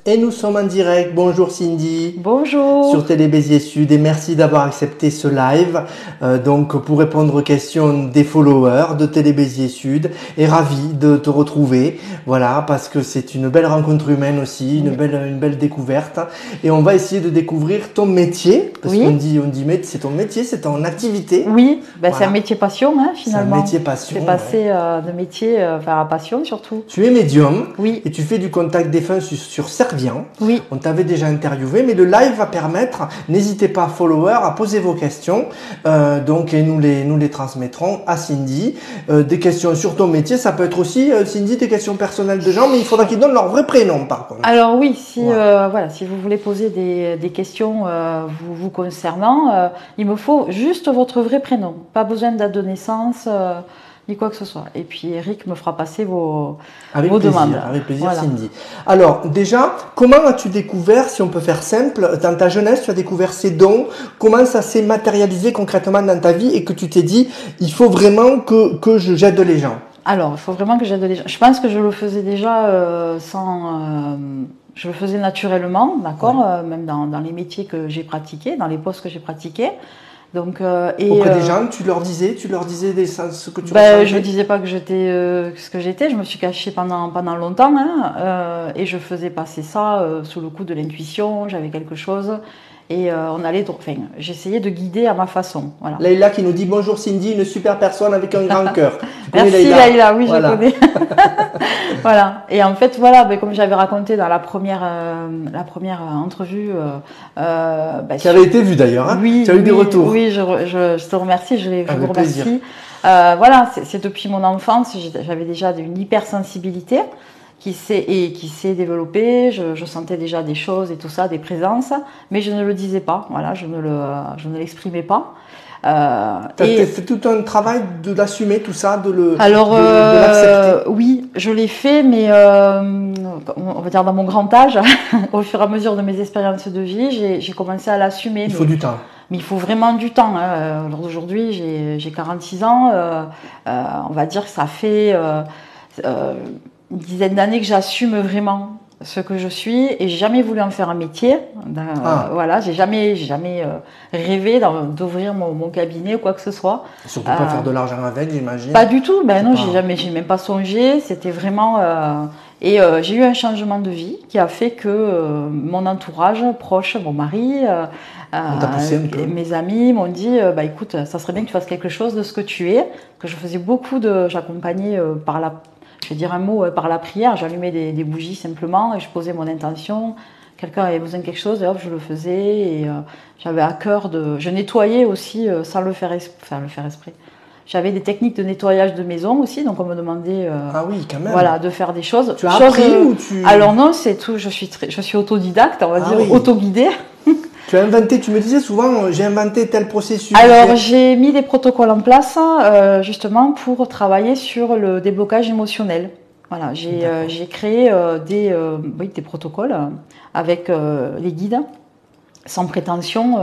Et nous sommes en direct. Bonjour Cindy. Bonjour. Sur Télé Béziers Sud et merci d'avoir accepté ce live. Donc pour répondre aux questions des followers de Télé Béziers Sud et ravi de te retrouver. Voilà, parce que c'est une belle rencontre humaine aussi, une belle découverte. Et on va essayer de découvrir ton métier. Parce qu'on dit, c'est ton métier, c'est ton activité. Oui, voilà. C'est un métier passion finalement. C'est un métier passion. C'est passé de métier vers la passion surtout. Tu es médium. Oui. Et tu fais du contact défunt sur Servien. Oui. On t'avait déjà interviewé, mais le live va permettre, n'hésitez pas, followers, à poser vos questions. Et nous les transmettrons à Cindy. Des questions sur ton métier, ça peut être aussi, Cindy, des questions personnelles de gens, mais il faudra qu'ils donnent leur vrai prénom par contre. Alors oui, si vous voulez poser des questions vous concernant, il me faut juste votre vrai prénom. Pas besoin de date de naissance. Ni quoi que ce soit. Et puis Eric me fera passer vos demandes. Avec plaisir, voilà. Cindy. Alors déjà, comment as-tu découvert, si on peut faire simple, dans ta jeunesse, tu as découvert ces dons, comment ça s'est matérialisé concrètement dans ta vie et que tu t'es dit, il faut vraiment que j'aide les gens? Alors, il faut vraiment que j'aide les gens. Je pense que je le faisais déjà je le faisais naturellement, d'accord, même dans les métiers que j'ai pratiqués, dans les postes que j'ai pratiqués. Donc, auprès des gens, tu leur disais ce que tu ressentais? Je ne disais pas que j'étais ce que j'étais, je me suis cachée pendant longtemps et je faisais passer ça sous le coup de l'intuition, j'avais quelque chose et j'essayais de guider à ma façon. Voilà. Leïla qui nous dit bonjour Cindy, une super personne avec un grand cœur. Merci Leïla, oui voilà. Je connais. Voilà. Et en fait comme j'avais raconté dans la première entrevue, qui avait été vue d'ailleurs. Hein, oui, tu as eu des retours. Oui, je te remercie, je vous remercie. Voilà, c'est depuis mon enfance, j'avais déjà une hypersensibilité qui s'est développée. Je sentais déjà des choses et tout ça, des présences, mais je ne le disais pas. Voilà, je ne l'exprimais pas. Tu as fait tout un travail de l'assumer, tout ça, de l'accepter. Oui, je l'ai fait, mais on va dire dans mon grand âge, au fur et à mesure de mes expériences de vie, j'ai commencé à l'assumer. Il faut du temps. Mais il faut vraiment du temps. Aujourd'hui, j'ai 46 ans. On va dire que ça fait une dizaine d'années que j'assume vraiment ce que je suis et j'ai jamais voulu en faire un métier. Voilà, j'ai jamais rêvé d'ouvrir mon cabinet ou quoi que ce soit. Et surtout pas faire de l'argent avec, j'imagine. Pas du tout. Ben non, j'ai même pas songé. C'était vraiment j'ai eu un changement de vie qui a fait que mon entourage proche, mon mari, mes amis m'ont dit écoute, ça serait bien que tu fasses quelque chose de ce que tu es. Que je faisais j'accompagnais je vais dire un mot, par la prière. J'allumais des bougies simplement et je posais mon intention. Quelqu'un avait besoin de quelque chose et hop, je le faisais. Et j'avais à cœur je nettoyais aussi sans le faire exprès. J'avais des techniques de nettoyage de maison aussi, donc on me demandait quand même. Voilà, de faire des choses. Tu as appris ou tu... Alors non, c'est tout. Je suis autodidacte, on va dire, autoguidée. Tu as inventé, tu me disais souvent, j'ai inventé tel processus. Alors, j'ai mis des protocoles en place, justement, pour travailler sur le déblocage émotionnel. Voilà, j'ai créé des protocoles avec les guides, sans prétention.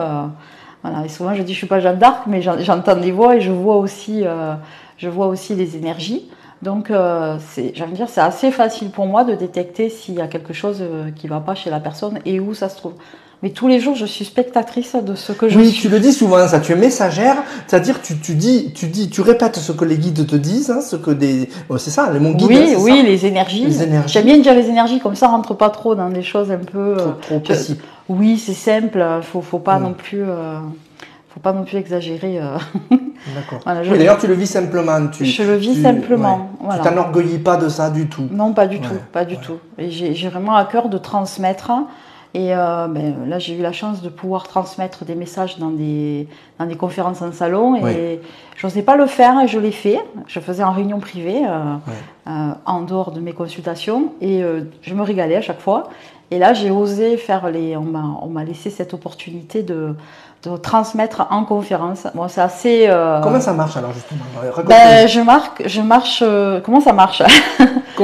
Voilà, et souvent, je dis, je suis pas Jeanne d'Arc, mais j'entends des voix et je vois aussi les énergies. Donc, c'est assez facile pour moi de détecter s'il y a quelque chose qui ne va pas chez la personne et où ça se trouve. Mais tous les jours, je suis spectatrice de ce que je suis. Oui, tu le dis souvent, ça. Tu es messagère, c'est-à-dire tu répètes ce que les guides te disent, hein, c'est ça, les mots guides. Oui, oui, les énergies. J'aime bien dire les énergies, comme ça, on rentre pas trop dans des choses un peu. Trop précis. Oui, c'est simple. Faut pas non plus. Faut pas non plus exagérer. D'accord. Voilà, d'ailleurs, tu le vis simplement. Je le vis simplement. Ouais. Voilà. Tu t'enorgueillis pas de ça du tout. Non, pas du tout, pas du tout. Et j'ai vraiment à cœur de transmettre. Et là, j'ai eu la chance de pouvoir transmettre des messages dans des conférences en salon. Et je n'osais pas le faire, et je l'ai fait. Je faisais en réunion privée, en dehors de mes consultations. Et je me régalais à chaque fois. Et là, j'ai osé faire on m'a laissé cette opportunité de transmettre en conférence. Bon, c'est assez... Comment ça marche alors justement? Je marche... Comment ça marche?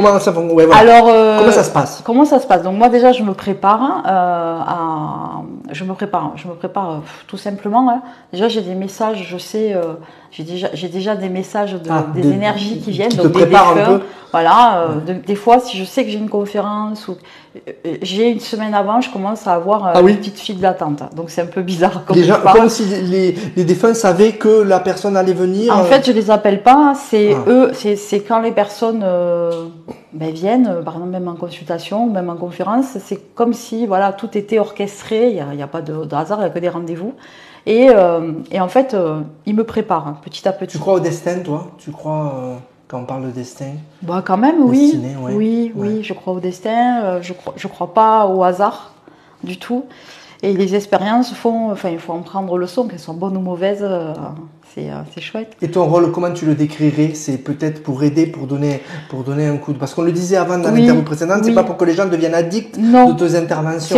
Comment ça, ouais, voilà. Alors, comment ça se passe? Comment ça se passe? Donc moi déjà je me prépare, je me prépare tout simplement. Hein. Déjà j'ai des messages, je sais, j'ai déjà des messages des énergies qui viennent, donc des défunts. Voilà, des fois si je sais que j'ai une conférence ou j'ai une semaine avant, je commence à avoir une petite file d'attente. Donc c'est un peu bizarre comme comme si les défunts savaient que la personne allait venir. En fait, je les appelle pas, c'est eux, c'est quand les personnes viennent, par exemple même en consultation, même en conférence, c'est comme si voilà tout était orchestré, il n'y a pas de hasard, il n'y a que des rendez-vous. Et en fait, ils me préparent petit à petit. Tu crois au destin, toi? Tu crois quand on parle de destin? Bah quand même, Destiné, oui, je crois au destin. Je crois pas au hasard du tout. Et les expériences il faut en prendre leçon, qu'elles soient bonnes ou mauvaises. C'est chouette. Et ton rôle, comment tu le décrirais? C'est peut-être pour aider, pour donner un coup de... Parce qu'on le disait avant dans l'interview précédente, c'est pas pour que les gens deviennent addicts de tes interventions.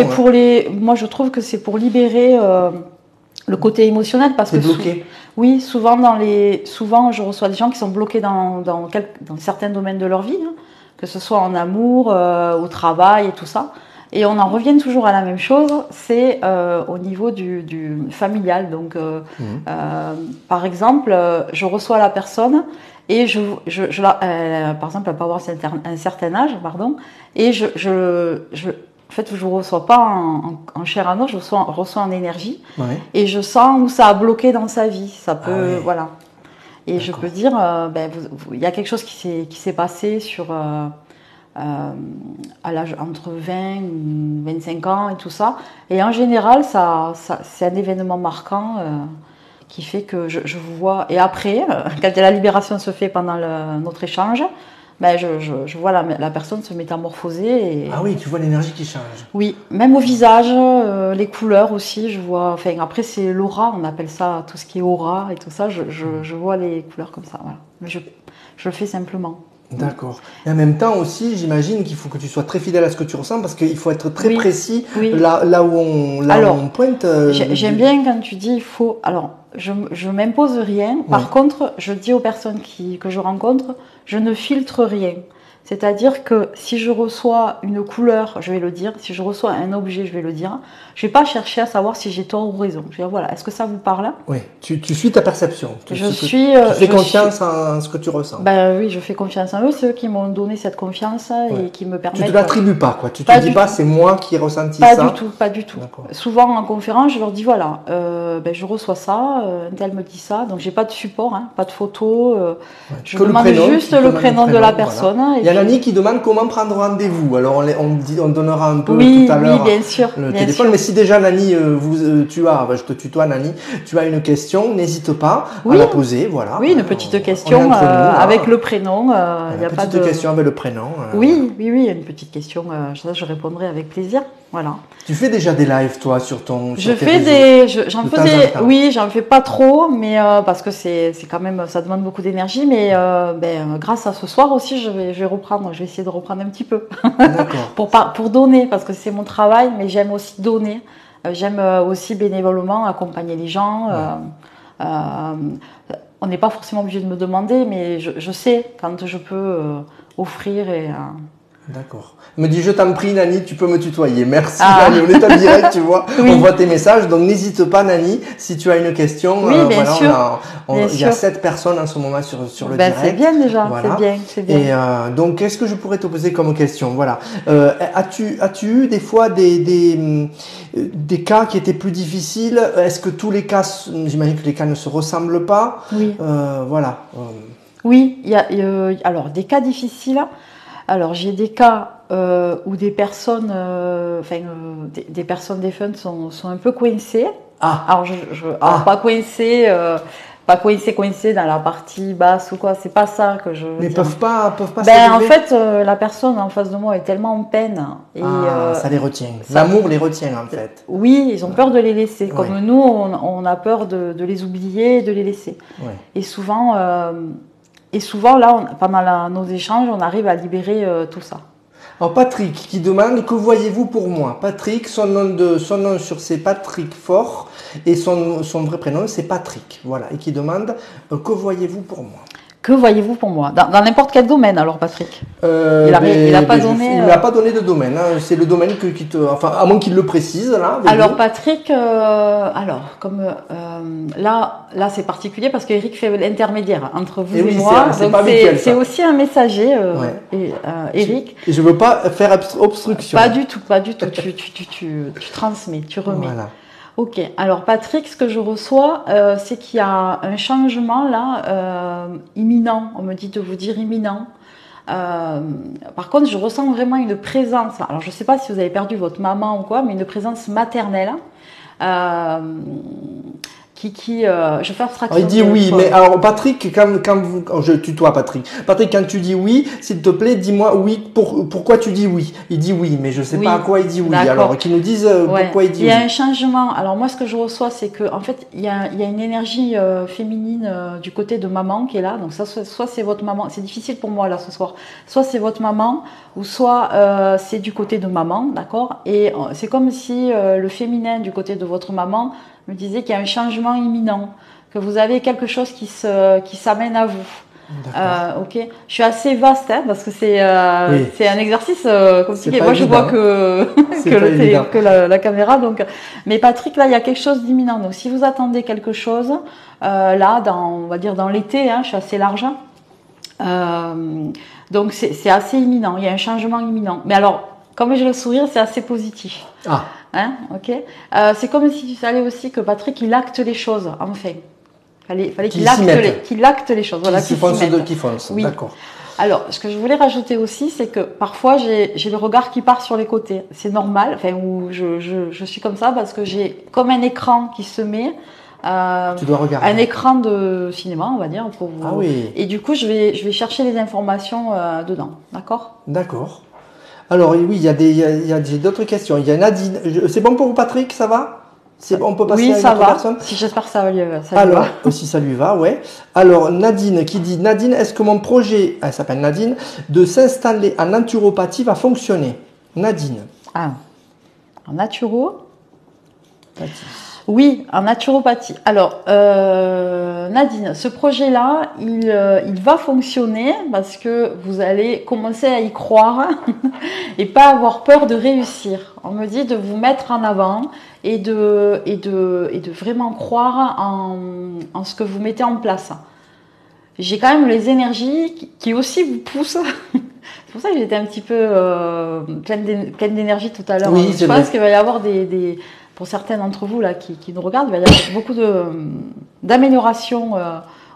Moi, je trouve que c'est pour libérer le côté émotionnel, parce que bloqué. Oui, souvent je reçois des gens qui sont bloqués dans certains domaines de leur vie, hein, que ce soit en amour, au travail et tout ça. Et on en revient toujours à la même chose, c'est au niveau du familial. Donc, par exemple, je reçois la personne et par exemple, elle peut avoir un certain âge, pardon, et en fait, je ne reçois pas en chair à os, je reçois en énergie, et je sens où ça a bloqué dans sa vie. Ça peut, voilà. Et je peux dire, il y a quelque chose qui s'est passé à l'âge entre 20 ou 25 ans et tout ça. Et en général, c'est un événement marquant qui fait que je vous vois. Et après, quand la libération se fait pendant notre échange, je vois la personne se métamorphoser. Ah oui, tu vois l'énergie qui change. Oui, même au visage, les couleurs aussi, je vois. Enfin, après, c'est l'aura, on appelle ça tout ce qui est aura et tout ça. Je vois les couleurs comme ça. Voilà. Mais je le fais simplement. D'accord. Et en même temps aussi, j'imagine qu'il faut que tu sois très fidèle à ce que tu ressens, parce qu'il faut être très précis là où on pointe. J'aime bien quand tu dis il faut. Alors, je m'impose rien. Par contre, je dis aux personnes que je rencontre, je ne filtre rien. C'est-à-dire que si je reçois une couleur, je vais le dire. Si je reçois un objet, je vais le dire. Je ne vais pas chercher à savoir si j'ai tort ou raison. Je vais dire, voilà, est-ce que ça vous parle? Oui, tu suis ta perception. Tu fais confiance en ce que tu ressens. Oui, je fais confiance en eux. C'est eux qui m'ont donné cette confiance et qui me permettent... Tu ne te l'attribues pas, quoi. Tu ne te dis pas, c'est moi qui ai ressenti ça. Pas du tout. Souvent en conférence, je leur dis, voilà, je reçois ça, un tel me dit ça. Donc, j'ai pas de support, pas de photo. Je demande juste le prénom de la personne. Voilà. Il y a Nani qui demande comment prendre rendez-vous. Alors, on donnera un peu tout à l'heure bien sûr, le téléphone. Mais si déjà, Nani, je te tutoie, Nani, tu as une question, n'hésite pas à la poser. Voilà. Oui, une petite question avec le prénom. Il y a pas de question avec le prénom. Oui, une petite question. Je répondrai avec plaisir. Voilà. Tu fais déjà des lives, toi, sur ton. J'en fais pas trop, mais parce que c'est quand même, ça demande beaucoup d'énergie. Mais grâce à ce soir aussi, je vais reprendre. Je vais essayer de reprendre un petit peu. D'accord. pour donner, parce que c'est mon travail, mais j'aime aussi donner. J'aime aussi bénévolement accompagner les gens. On n'est pas forcément obligé de me demander, mais je sais quand je peux offrir et. D'accord. Me dit, je t'en prie, Nani, tu peux me tutoyer. Merci, Nani. On est en direct, tu vois. On voit tes messages. Donc, n'hésite pas, Nani, si tu as une question. Oui, bien sûr. Il y a 7 personnes en ce moment sur le direct. C'est bien déjà. Voilà. C'est bien. Et donc, qu'est-ce que je pourrais te poser comme question? Voilà. As-tu eu des fois des cas qui étaient plus difficiles? Est-ce que tous les cas, j'imagine que les cas ne se ressemblent pas? Oui. Voilà. Oui, il y a alors des cas difficiles. Alors, j'ai des cas où des personnes, des personnes défuntes sont un peu coincées. Alors, pas coincées, coincées dans la partie basse ou quoi. C'est pas ça que je. Mais peuvent pas en fait, la personne en face de moi est tellement en peine. Et, ça les retient. L'amour les retient en fait. Oui, ils ont peur de les laisser. Comme nous, on a peur de les oublier, de les laisser. Ouais. Et souvent, là, pendant nos échanges, on arrive à libérer tout ça. Alors Patrick qui demande, que voyez-vous pour moi? Patrick, son nom sur c'est Patrick Fort et son vrai prénom c'est Patrick. Voilà, et qui demande, que voyez-vous pour moi? Que voyez-vous pour moi? Dans n'importe quel domaine, alors, Patrick? Il n'a pas donné... Il n'a pas donné de domaine. Hein. C'est le domaine qui te... Enfin, à moins qu'il le précise, là. Alors, Patrick, là c'est particulier parce qu'Eric fait l'intermédiaire entre vous et moi. Donc, c'est aussi un messager, Eric. Et je ne veux pas faire obstruction. Pas du tout. Tu transmets, tu remets. Voilà. Ok, alors Patrick, ce que je reçois, c'est qu'il y a un changement là, imminent, on me dit de vous dire imminent. Par contre, je ressens vraiment une présence, alors je ne sais pas si vous avez perdu votre maman ou quoi, mais une présence maternelle. Je fais abstraction. Il dit oui, mais alors Patrick, je tutoie Patrick. Patrick, quand tu dis oui, s'il te plaît, dis-moi oui. Pourquoi tu dis oui? Il dit oui, mais je ne sais pas à quoi il dit oui. Alors qu'il nous dise pourquoi il dit oui. Il y a un changement. Alors moi, ce que je reçois, c'est que en fait, il y a une énergie féminine du côté de maman qui est là. Donc ça, soit c'est votre maman. C'est difficile pour moi là ce soir. Soit c'est votre maman, ou soit c'est du côté de maman, d'accord. Et c'est comme si le féminin du côté de votre maman me disait qu'il y a un changement imminent, que vous avez quelque chose qui s'amène à vous. Ok. Je suis assez vaste parce que c'est un exercice compliqué. Moi, je vois que la caméra. Donc, mais Patrick, là, il y a quelque chose d'imminent. Donc, si vous attendez quelque chose, là, on va dire dans l'été, je suis assez large. Donc, c'est assez imminent. Il y a un changement imminent. Mais alors, comme j'ai le sourire, c'est assez positif. Ah. Ok. C'est comme s'il fallait aussi que Patrick il acte les choses, enfin. Fallait qu'il acte les choses. Voilà, qui fonce. Oui. D'accord. Alors, ce que je voulais rajouter aussi, c'est que parfois j'ai le regard qui part sur les côtés. C'est normal, où je suis comme ça parce que j'ai comme un écran qui se met. Tu dois regarder. Un écran de cinéma, on va dire, pour vous. Ah oui. Et du coup, je vais chercher les informations dedans. D'accord. D'accord. Alors oui, j'ai d'autres questions. Il y a Nadine. C'est bon pour vous, Patrick? Ça va? C'est bon, on peut passer à une autre personne? Si j'espère que ça lui va. Alors, si ça lui va, ouais. Alors Nadine qui dit, Nadine, est-ce que mon projet, elle s'appelle Nadine, de s'installer en naturopathie va fonctionner? Nadine. Ah, en naturopathie. Oui, en naturopathie. Alors, Nadine, ce projet-là, il va fonctionner parce que vous allez commencer à y croire et pas avoir peur de réussir. On me dit de vous mettre en avant et de vraiment croire en ce que vous mettez en place. J'ai quand même les énergies qui aussi vous poussent. C'est pour ça que j'étais un petit peu pleine d'énergie tout à l'heure. Oui, je pense qu'il va y avoir pour certains d'entre vous là qui nous regardent, il va y avoir beaucoup d'améliorations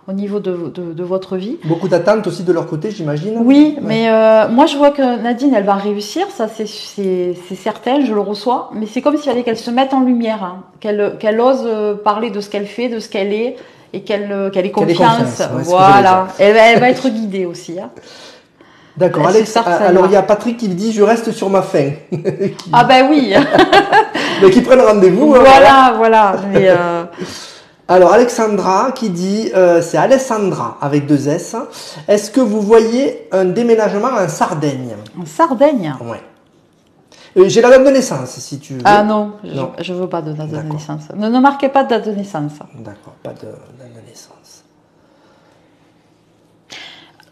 au niveau de votre vie. Beaucoup d'attentes aussi de leur côté, j'imagine. Oui, mais moi je vois que Nadine, elle va réussir, ça c'est certain, je le reçois, mais c'est comme s'il fallait qu'elle se mette en lumière, qu'elle ose parler de ce qu'elle fait, de ce qu'elle est, et qu'elle ait confiance. Voilà, elle va être guidée aussi. D'accord, Alex. Alors il y a Patrick qui dit je reste sur ma faim. Ah ben oui. Mais qui prennent rendez-vous. Voilà. Mais alors Alexandra qui dit c'est Alessandra avec 2 S. Est-ce que vous voyez un déménagement en Sardaigne? En Sardaigne? Ouais. J'ai la date de naissance si tu veux. Ah non, je veux pas de date de naissance. Ne marquez pas de date de naissance. D'accord, pas de date de naissance.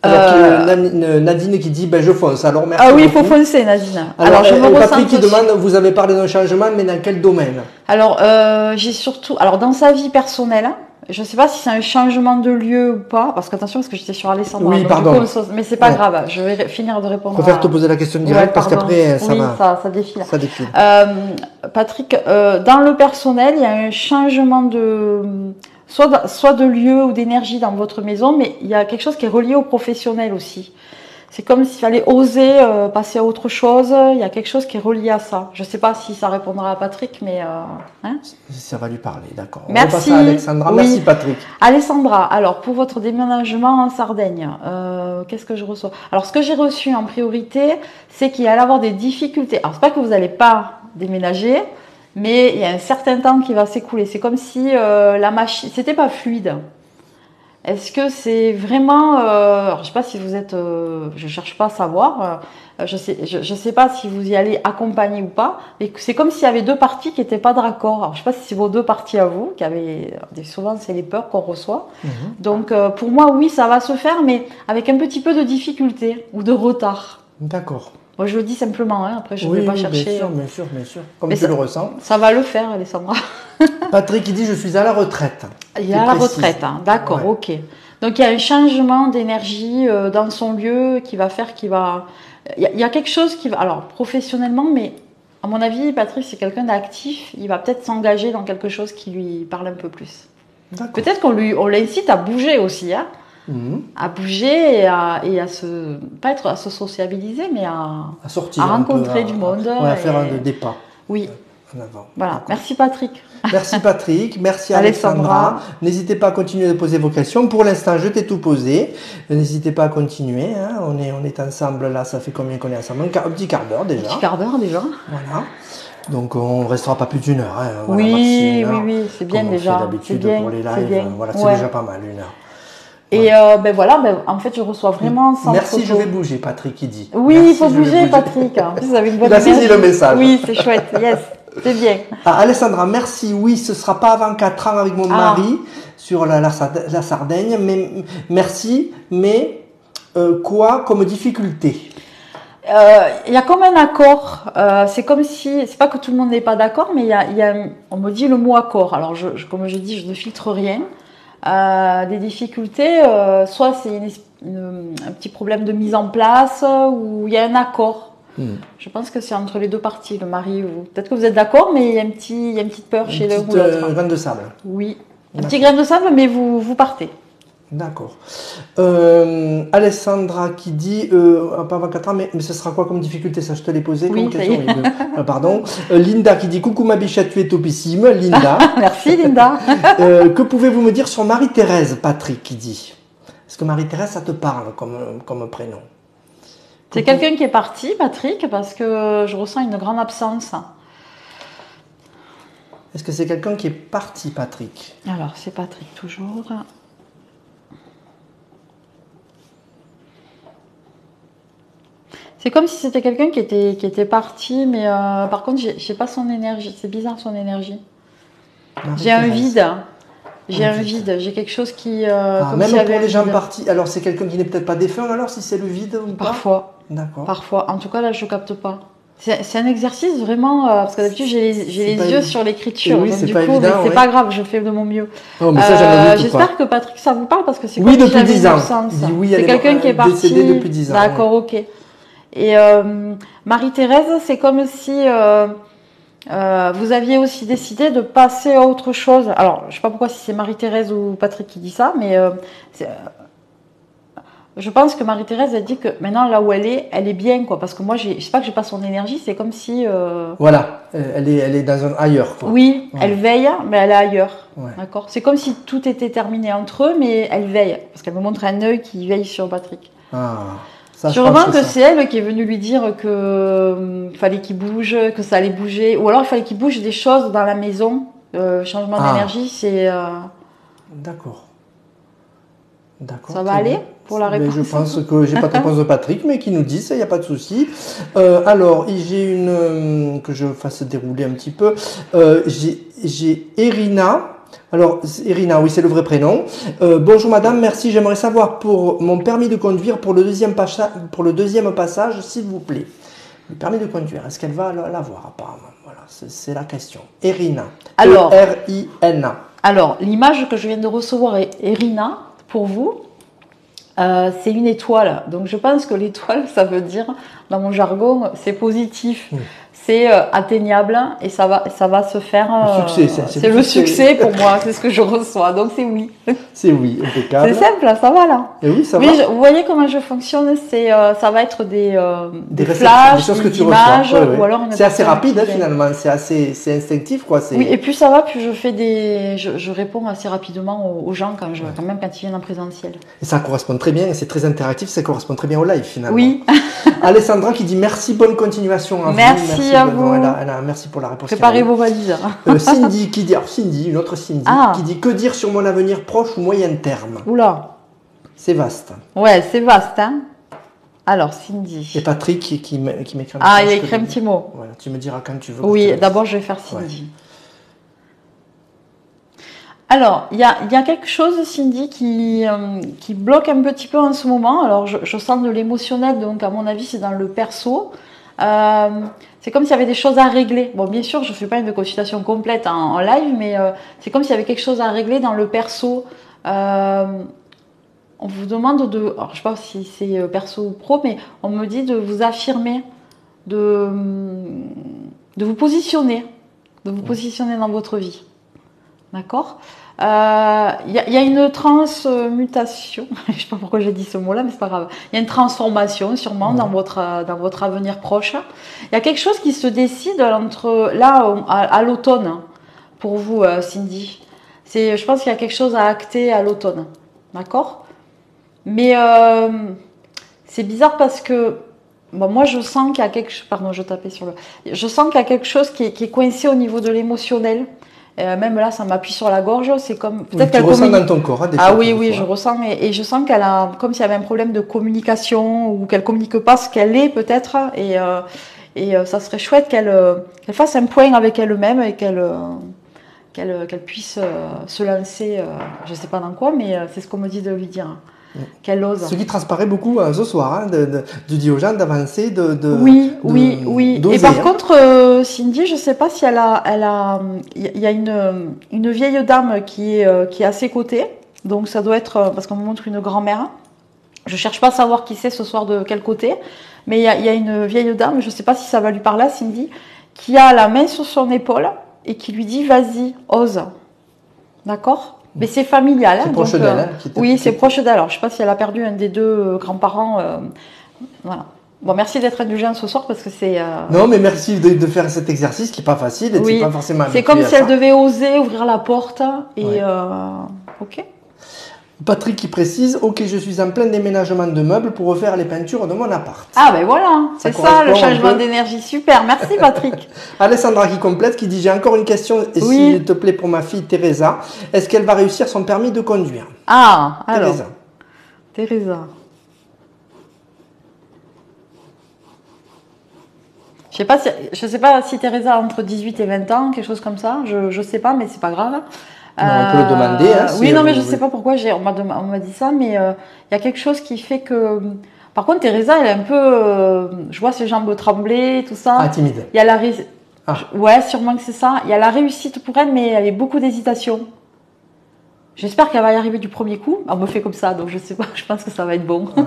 Alors, Nadine qui dit je fonce. Alors merci. Ah oui, il faut foncer, Nadine. Alors je me Patrick qui demande, vous avez parlé d'un changement, mais dans quel domaine? Alors j'ai surtout, dans sa vie personnelle, je ne sais pas si c'est un changement de lieu ou pas, parce qu'attention, parce que j'étais sur Alessandra. Oui, pardon. Mais c'est pas grave, je vais finir de répondre. Je préfère te poser la question directe parce qu'après ça défile. Ça défile. Patrick, dans le personnel, il y a un changement soit de lieu ou d'énergie dans votre maison, mais il y a quelque chose qui est relié au professionnel aussi. C'est comme s'il fallait oser passer à autre chose. Il y a quelque chose qui est relié à ça. Je ne sais pas si ça répondra à Patrick, mais... Ça va lui parler, d'accord. Merci. On va passer à Alexandra. Oui. Merci Patrick. Alessandra, alors pour votre déménagement en Sardaigne, qu'est-ce que je reçois? Alors ce que j'ai reçu en priorité, c'est qu'il allait avoir des difficultés. Alors c'est pas que vous n'allez pas déménager, mais il y a un certain temps qui va s'écouler. C'est comme si la machine, c'était pas fluide. Est-ce que c'est vraiment... alors, je ne sais pas si vous êtes... je ne cherche pas à savoir. Je sais pas si vous y allez accompagner ou pas. Mais c'est comme s'il y avait deux parties qui n'étaient pas d'accord. Alors, je ne sais pas si c'est vos deux parties à vous. Souvent, c'est les peurs qu'on reçoit. Donc, pour moi, oui, ça va se faire, mais avec un petit peu de difficulté ou de retard. D'accord. Moi, je le dis simplement. Après, je ne vais pas chercher... Bien sûr. Comme mais tu le ressens. Ça va le faire, Alessandra. Patrick, il dit, je suis à la retraite. Il est à la retraite, hein. D'accord, ok. Donc, il y a un changement d'énergie dans son lieu qui va faire qu'il va... Il y a quelque chose qui va... Alors, professionnellement, mais à mon avis, Patrick, c'est quelqu'un d'actif. Il va peut-être s'engager dans quelque chose qui lui parle un peu plus. Peut-être on l'incite à bouger aussi, hein. À bouger et à se... Pas être à se sociabiliser, mais à sortir, à rencontrer du monde. À faire des pas. Oui. Voilà, merci Patrick. Merci Patrick, merci Alessandra. N'hésitez pas à continuer de poser vos questions. Pour l'instant, je t'ai tout posé. N'hésitez pas à continuer. Hein. On est ensemble là, ça fait combien qu'on est ensemble? Un petit quart d'heure déjà. Un petit quart d'heure déjà. Voilà. Donc on ne restera pas plus d'une heure. Hein. Voilà, oui, c'est bien déjà. C'est bien pour les lives. Voilà, c'est déjà pas mal, une heure. Et en fait, je reçois vraiment sans Merci, photo. je vais bouger, Patrick, il dit. Oui, il faut bouger, Patrick. En plus, vous avez une bonne énergie. Il a saisi le message. Oui, c'est chouette, yes, c'est bien. Alessandra, merci. Oui, ce ne sera pas avant 4 ans avec mon mari sur la Sardaigne. Mais, merci, mais quoi comme difficulté? Il y a comme un accord. C'est comme si, c'est pas que tout le monde n'est pas d'accord, mais on me dit le mot accord. Alors, comme je dis, je ne filtre rien. Des difficultés, soit c'est un petit problème de mise en place ou il y a un accord. Je pense que c'est entre les deux parties, le mari ou peut-être que vous êtes d'accord, mais il y a une petite peur chez l'un ou l'autre. Grain de sable. Oui, un petit grain de sable, mais vous partez. D'accord. Alessandra qui dit, pas avant 4 ans, mais ce sera quoi comme difficulté? Ça, je te l'ai posé comme question. Pardon. Linda qui dit, coucou ma bichette, tu es topissime. Linda. Merci Linda. Que pouvez-vous me dire sur Marie-Thérèse, Patrick qui dit? Est-ce que Marie-Thérèse, ça te parle comme prénom? C'est quelqu'un qui est parti, Patrick, parce que je ressens une grande absence. Est-ce que c'est quelqu'un qui est parti, Patrick? Alors, c'est Patrick toujours. C'est comme si c'était quelqu'un qui était parti, mais par contre, j'ai pas son énergie. C'est bizarre son énergie. J'ai un vide. J'ai quelque chose qui... même si pour les gens partis, alors c'est quelqu'un qui n'est peut-être pas défunt, alors si c'est le vide ou pas? Parfois. D'accord. Parfois. En tout cas, là, je capte pas. C'est un exercice vraiment... parce que d'habitude, j'ai les yeux sur l'écriture. Oui, c'est pas évident. C'est pas grave, je fais de mon mieux. Oh, mais ça, j'espère que Patrick, ça vous parle, parce que c'est oui, depuis 10 ans. C'est quelqu'un qui est parti. Décédé depuis 10 ans. D'accord, ok. Et Marie-Thérèse, c'est comme si vous aviez aussi décidé de passer à autre chose. Alors, je ne sais pas pourquoi si c'est Marie-Thérèse ou Patrick qui dit ça, mais je pense que Marie-Thérèse a dit que maintenant, là où elle est bien, quoi. Parce que moi, je sais pas que j'ai pas son énergie, c'est comme si... Voilà, elle est dans un ailleurs, quoi. Oui, elle veille, mais elle est ailleurs. Ouais. D'accord. C'est comme si tout était terminé entre eux, mais elle veille. Parce qu'elle me montre un œil qui veille sur Patrick. Je remarque que c'est elle qui est venue lui dire que fallait qu'il bouge, que ça allait bouger, ou alors il fallait qu'il bouge des choses dans la maison. Changement d'énergie, c'est. D'accord. Ça va aller pour la réponse? Je pense que j'ai pas de réponse de Patrick, mais qui nous dit ça, il n'y a pas de souci. Alors, j'ai une que je fasse dérouler un petit peu. J'ai Irina. Alors, Irina, oui, c'est le vrai prénom. Bonjour madame, merci. J'aimerais savoir pour mon permis de conduire pour le deuxième passage, s'il vous plaît. Le permis de conduire, est-ce qu'elle va l'avoir apparemment? Voilà, c'est la question. Irina. Alors, E-R-I-N-A. Alors, l'image que je viens de recevoir est Irina, pour vous. C'est une étoile. Donc, je pense que l'étoile, ça veut dire, dans mon jargon, c'est positif. C'est atteignable et ça va se faire. C'est le succès pour moi, c'est ce que je reçois. Donc c'est oui. C'est oui, impeccable. C'est simple, ça va là. Et oui, ça va. Vous voyez comment je fonctionne, ça va être des flashs, des images, ou alors c'est assez rapide finalement, c'est instinctif quoi. Oui, et plus ça va, plus je fais je réponds assez rapidement aux gens même quand ils viennent en présentiel. Et ça correspond très bien, c'est très interactif, ça correspond très bien au live finalement. Oui. Alessandra qui dit merci, bonne continuation à vous. Merci à vous. Merci pour la réponse. Préparez vos valises. Cindy qui dit, alors Cindy, une autre Cindy, qui dit que dire sur mon avenir proche ou moyen terme. Oula. C'est vaste. Ouais, c'est vaste, hein. Alors, Cindy. Et Patrick qui m'écrit un petit mot. Il a écrit un petit mot. Voilà, tu me diras quand tu veux. Oui, d'abord je vais faire Cindy. Ouais. Alors, il y a quelque chose, Cindy, qui bloque un petit peu en ce moment. Alors, je sens de l'émotionnel, donc à mon avis, c'est dans le perso. C'est comme s'il y avait des choses à régler. Bon, bien sûr, je ne fais pas une consultation complète en live, mais c'est comme s'il y avait quelque chose à régler dans le perso. On vous demande de... Alors, je ne sais pas si c'est perso ou pro, mais on me dit de vous affirmer, de vous positionner, dans votre vie. D'accord ? Il y a une transmutation, je ne sais pas pourquoi j'ai dit ce mot-là, mais c'est pas grave. Il y a une transformation sûrement dans votre avenir proche. Il y a quelque chose qui se décide à l'automne pour vous, Cindy. Je pense qu'il y a quelque chose à acter à l'automne, d'accord ? Mais c'est bizarre parce que moi je sens qu'il y a quelque chose. Pardon, je tapais sur le. Je sens qu'il y a quelque chose qui est coincé au niveau de l'émotionnel. Même là, ça m'appuie sur la gorge. C'est comme peut-être qu'elle ressent dans ton corps. Oui, je ressens et je sens qu'elle a comme s'il y avait un problème de communication ou qu'elle communique pas ce qu'elle est peut-être. Et ça serait chouette qu'elle fasse un point avec elle-même et qu'elle puisse se lancer. Je sais pas dans quoi, mais c'est ce qu'on me dit de lui dire. Qu'elle ose. Ce qui transparaît beaucoup ce soir, du dis aux gens d'avancer, Oui. Et par contre, Cindy, je ne sais pas si il y a une vieille dame qui est à ses côtés. Donc ça doit être, parce qu'on me montre une grand-mère. Je ne cherche pas à savoir qui c'est ce soir de quel côté. Mais il y a une vieille dame, je ne sais pas si ça va lui parler, Cindy, qui a la main sur son épaule et qui lui dit « Vas-y, ose ». D'accord ? Mais c'est familial. C'est proche d'elle. Oui, c'est proche d'elle. Alors, je ne sais pas si elle a perdu un des deux grands-parents. Voilà. Bon, merci d'être indulgente ce soir parce que c'est... Non, mais merci de faire cet exercice qui n'est pas facile. Oui. Pas forcément c'est comme si elle devait oser ouvrir la porte. Et ok. Patrick qui précise, ok, je suis en plein déménagement de meubles pour refaire les peintures de mon appart. Ah ben voilà, c'est ça le changement d'énergie. Super, merci Patrick. Alessandra qui complète, qui dit, j'ai encore une question, s'il te plaît, pour ma fille Teresa. Est-ce qu'elle va réussir son permis de conduire? Ah, alors. Teresa. Je sais pas si Teresa a entre 18 et 20 ans, quelque chose comme ça. Je sais pas, mais c'est pas grave. Non, on peut le demander. Oui, non, mais je sais pas pourquoi on m'a dit ça, mais il y a quelque chose qui fait que. Par contre, Teresa, elle est un peu. Je vois ses jambes trembler, tout ça. Ah, timide. Il y a ouais, sûrement que c'est ça. Il y a la réussite pour elle, mais elle a beaucoup d'hésitation. J'espère qu'elle va y arriver du premier coup. On me fait comme ça, donc je sais pas. Je pense que ça va être bon. Ouais.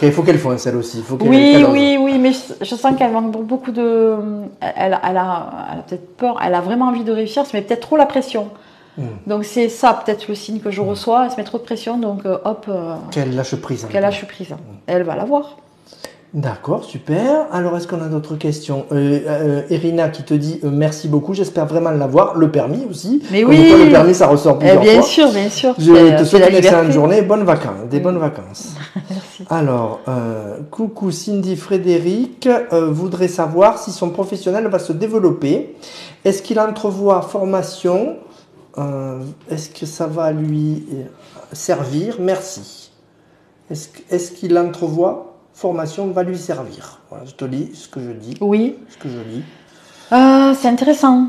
Il faut qu'elle fonce, elle aussi. Oui, mais je sens qu'elle manque beaucoup de. Elle a peut-être peur. Elle a vraiment envie de réussir, elle se met peut-être trop la pression. Donc c'est ça peut-être le signe que je reçois. Elle se met trop de pression, donc hop. Qu'elle lâche prise. Qu'elle lâche prise. Elle va l'avoir. D'accord, super. Alors, est-ce qu'on a d'autres questions? Irina qui te dit merci beaucoup, j'espère vraiment l'avoir. Le permis aussi. Mais oui. Le permis, ça ressort plusieurs fois. Bien sûr. Je te souhaite une excellente journée, bonnes vacances, des bonnes vacances. Merci. Alors, coucou Cindy, Frédéric voudrait savoir si son professionnel va se développer. Est-ce qu'il entrevoit formation? Est-ce que ça va lui servir? Merci. Est-ce qu'il entrevoit formation va lui servir? Voilà, je te lis ce que je dis. Oui. Ce que je lis. C'est intéressant.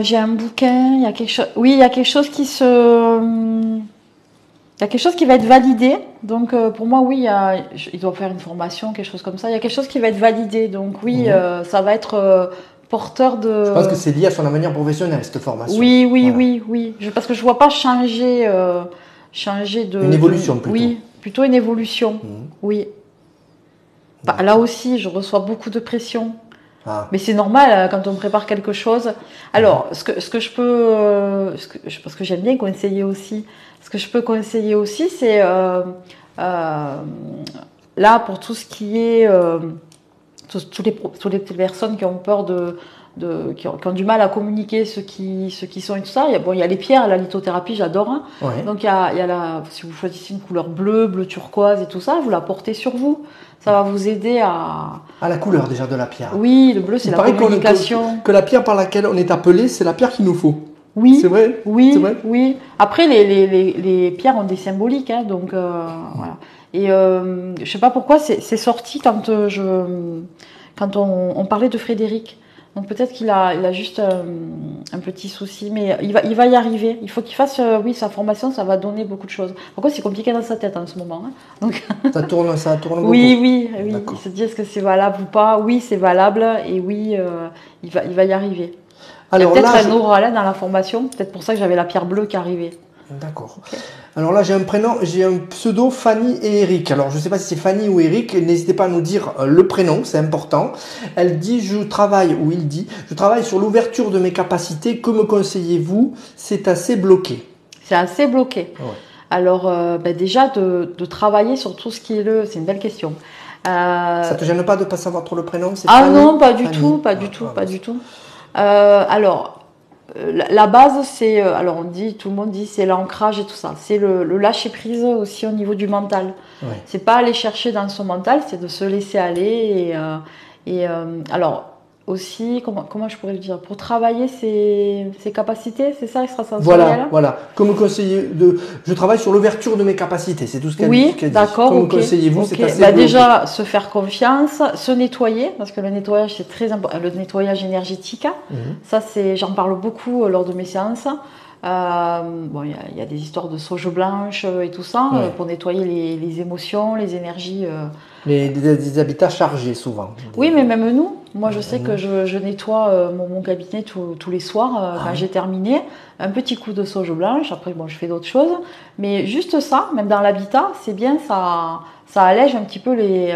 J'ai un bouquin. Il y a quelque chose. Oui, il y a quelque chose qui il y a quelque chose qui va être validé. Donc, pour moi, oui, il doit faire une formation, quelque chose comme ça. Il y a quelque chose qui va être validé. Donc, oui, ça va être porteur de... Je pense que c'est lié à son avenir professionnel, cette formation. Oui. Parce que je ne vois pas changer de... Une évolution, plutôt. Oui, plutôt une évolution. Oui. Bah, là aussi, je reçois beaucoup de pression. Ah. Mais c'est normal quand on prépare quelque chose. Alors, ce que je peux... parce que j'aime bien conseiller aussi... Ce que je peux conseiller aussi, c'est là pour tout ce qui est toutes les personnes qui ont peur qui ont du mal à communiquer ce qui sont et tout ça. Il y a les pierres, la lithothérapie, j'adore. Hein. Ouais. Donc si vous choisissez une couleur bleu turquoise et tout ça, vous la portez sur vous. Ça va vous aider à la couleur déjà de la pierre. Oui, le bleu c'est la communication. Que la pierre par laquelle on est appelé, c'est la pierre qu'il nous faut. Oui. C'est vrai. Oui. C'est vrai. Oui. Après les pierres ont des symboliques, hein, donc voilà. Et je sais pas pourquoi c'est sorti quand on parlait de Frédéric. Donc peut-être qu'il a juste un petit souci, mais il va y arriver. Il faut qu'il fasse, sa formation, ça va donner beaucoup de choses. Pourquoi c'est compliqué dans sa tête en ce moment. Hein. Donc ça tourne beaucoup. Oui. Il se dit est-ce que c'est valable ou pas. Oui, c'est valable et oui, il va y arriver. Alors, il y a peut-être un aura là dans la formation. Peut-être pour ça que j'avais la pierre bleue qui arrivait. D'accord. Okay. Alors là, j'ai un pseudo Fanny et Eric. Alors, je ne sais pas si c'est Fanny ou Eric. N'hésitez pas à nous dire le prénom, c'est important. Il dit, je travaille sur l'ouverture de mes capacités. Que me conseillez-vous? C'est assez bloqué. C'est assez bloqué. Ouais. Alors, déjà, de travailler sur tout ce qui est c'est une belle question. Ça te gêne pas de ne pas savoir trop le prénom? Fanny, non, pas du tout, pas du tout. Alors, la base, c'est, tout le monde dit, c'est l'ancrage et tout ça. C'est le lâcher prise aussi au niveau du mental. Ouais. C'est pas aller chercher dans son mental, c'est de se laisser aller. Alors, aussi, comment je pourrais le dire, pour travailler ses capacités, c'est ça, extrasensoriel. Voilà. Comme conseiller je travaille sur l'ouverture de mes capacités, c'est tout ce qu'elle dit. Oui, d'accord. Comme conseillez-vous, c'est assez déjà, se faire confiance, se nettoyer, parce que le nettoyage, c'est très important, le nettoyage énergétique. Ça, j'en parle beaucoup lors de mes séances. Il y a des histoires de sauge blanche et tout ça, pour nettoyer les émotions, les énergies. Des habitats chargés, souvent. Oui, mais même nous. Moi, je sais que je nettoie mon cabinet tous les soirs quand j'ai terminé. Un petit coup de sauge blanche. Après, je fais d'autres choses. Mais juste ça, même dans l'habitat, c'est bien. Ça allège un petit peu les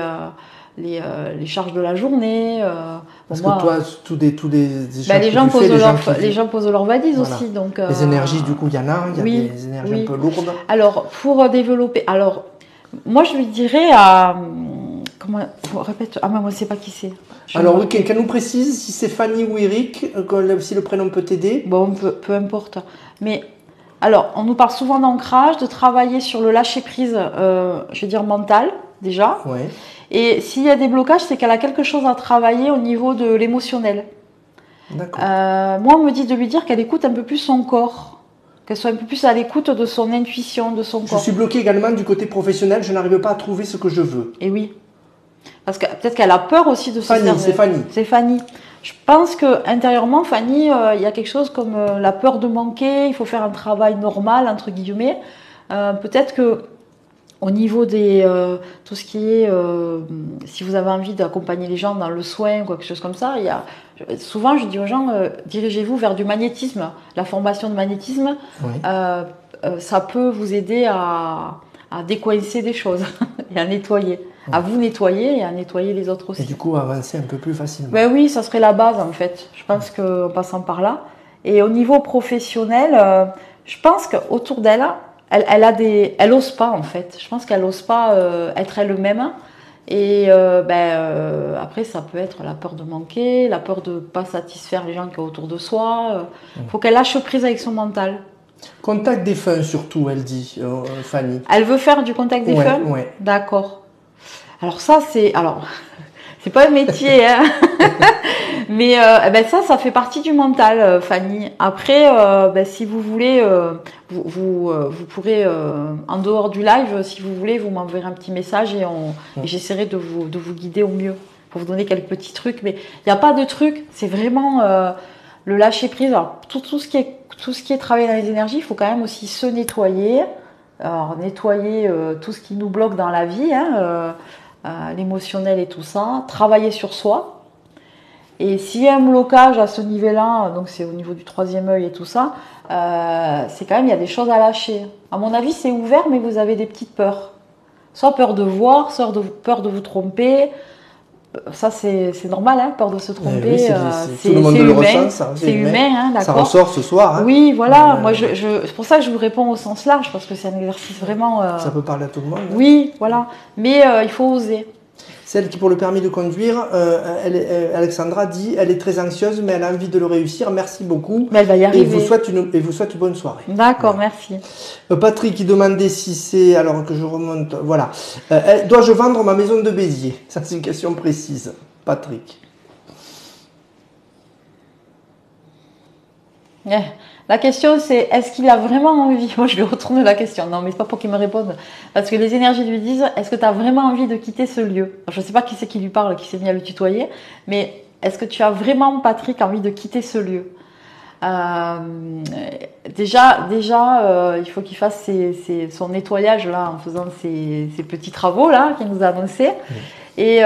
charges de la journée. Parce que toi, tous les les gens posent leur valise aussi. Donc, les énergies, du coup, il y en a. Il y a des énergies un peu lourdes. Alors, pour développer... moi, je lui dirais répète. Ah, moi, je ne sais pas qui c'est. Alors, oui, qu'elle nous précise si c'est Fanny ou Eric, si le prénom peut t'aider. Bon, peu importe. Mais, alors, on nous parle souvent d'ancrage, de travailler sur le lâcher-prise, je vais dire mental, déjà. Ouais. Et s'il y a des blocages, c'est qu'elle a quelque chose à travailler au niveau de l'émotionnel. D'accord. Moi, on me dit de lui dire qu'elle écoute un peu plus son corps. Qu'elle soit un peu plus à l'écoute de son intuition, de son corps. Je suis bloquée également du côté professionnel, je n'arrive pas à trouver ce que je veux. Et oui. Parce que peut-être qu'elle a peur aussi de se servir. C'est Fanny. Je pense qu'intérieurement, Fanny, il y a quelque chose comme la peur de manquer, il faut faire un travail normal, entre guillemets. Peut-être que au niveau tout ce qui est, si vous avez envie d'accompagner les gens dans le soin ou quelque chose comme ça, souvent je dis aux gens, dirigez-vous vers du magnétisme. La formation de magnétisme, ça peut vous aider à décoincer des choses et à nettoyer. À vous nettoyer et à nettoyer les autres aussi. Et du coup, avancer un peu plus facilement. Ben oui, ça serait la base en fait. Je pense qu'en passant par là. Et au niveau professionnel, je pense qu'autour d'elle, elle ose pas en fait. Je pense qu'elle ose pas être elle-même. Et après, ça peut être la peur de manquer, la peur de ne pas satisfaire les gens qui sont autour de soi. Faut qu'elle lâche prise avec son mental. Contact défunt surtout, elle dit, Fanny. Elle veut faire du contact défunt ? Oui. D'accord. Alors ça, c'est pas un métier, hein. Mais ça fait partie du mental, Fanny. Après, si vous voulez, vous pourrez, en dehors du live, si vous voulez, vous m'enverrez un petit message et j'essaierai de vous guider au mieux pour vous donner quelques petits trucs. Mais il n'y a pas de trucs, c'est vraiment le lâcher prise. Alors, tout ce qui est travaillé dans les énergies, il faut quand même aussi se nettoyer. Alors, nettoyer tout ce qui nous bloque dans la vie, l'émotionnel et tout ça, travailler sur soi. Et s'il y a un blocage à ce niveau-là, donc c'est au niveau du troisième œil et tout ça, c'est quand même, il y a des choses à lâcher. À mon avis, c'est ouvert, mais vous avez des petites peurs. Soit peur de voir, soit peur de vous tromper. Ça, c'est normal, hein, peur de se tromper. Oui, tout le monde le ressent, ça. C'est humain, hein, d'accord. Ça ressort ce soir. Hein. Oui, voilà. Moi, c'est pour ça que je vous réponds au sens large, parce que c'est un exercice vraiment... Ça peut parler à tout le monde. Hein. Oui, voilà. Mais il faut oser. Celle qui, pour le permis de conduire, Alexandra dit, elle est très anxieuse, mais elle a envie de le réussir. Merci beaucoup. Mais elle va y arriver. Et vous souhaite une bonne soirée. D'accord, voilà. Merci. Patrick qui demandait si c'est, alors que je remonte, voilà. Dois-je vendre ma maison de Béziers? Ça, c'est une question précise. Patrick. La question c'est, est-ce qu'il a vraiment envie? Moi je lui retourne la question, non mais c'est pas pour qu'il me réponde, parce que les énergies lui disent, est-ce que tu as vraiment envie de quitter ce lieu? Alors, je ne sais pas qui c'est qui lui parle, qui s'est mis à le tutoyer, mais est-ce que tu as vraiment, Patrick, envie de quitter ce lieu? Déjà, il faut qu'il fasse son nettoyage là, en faisant ses petits travaux là qu'il nous a annoncé, et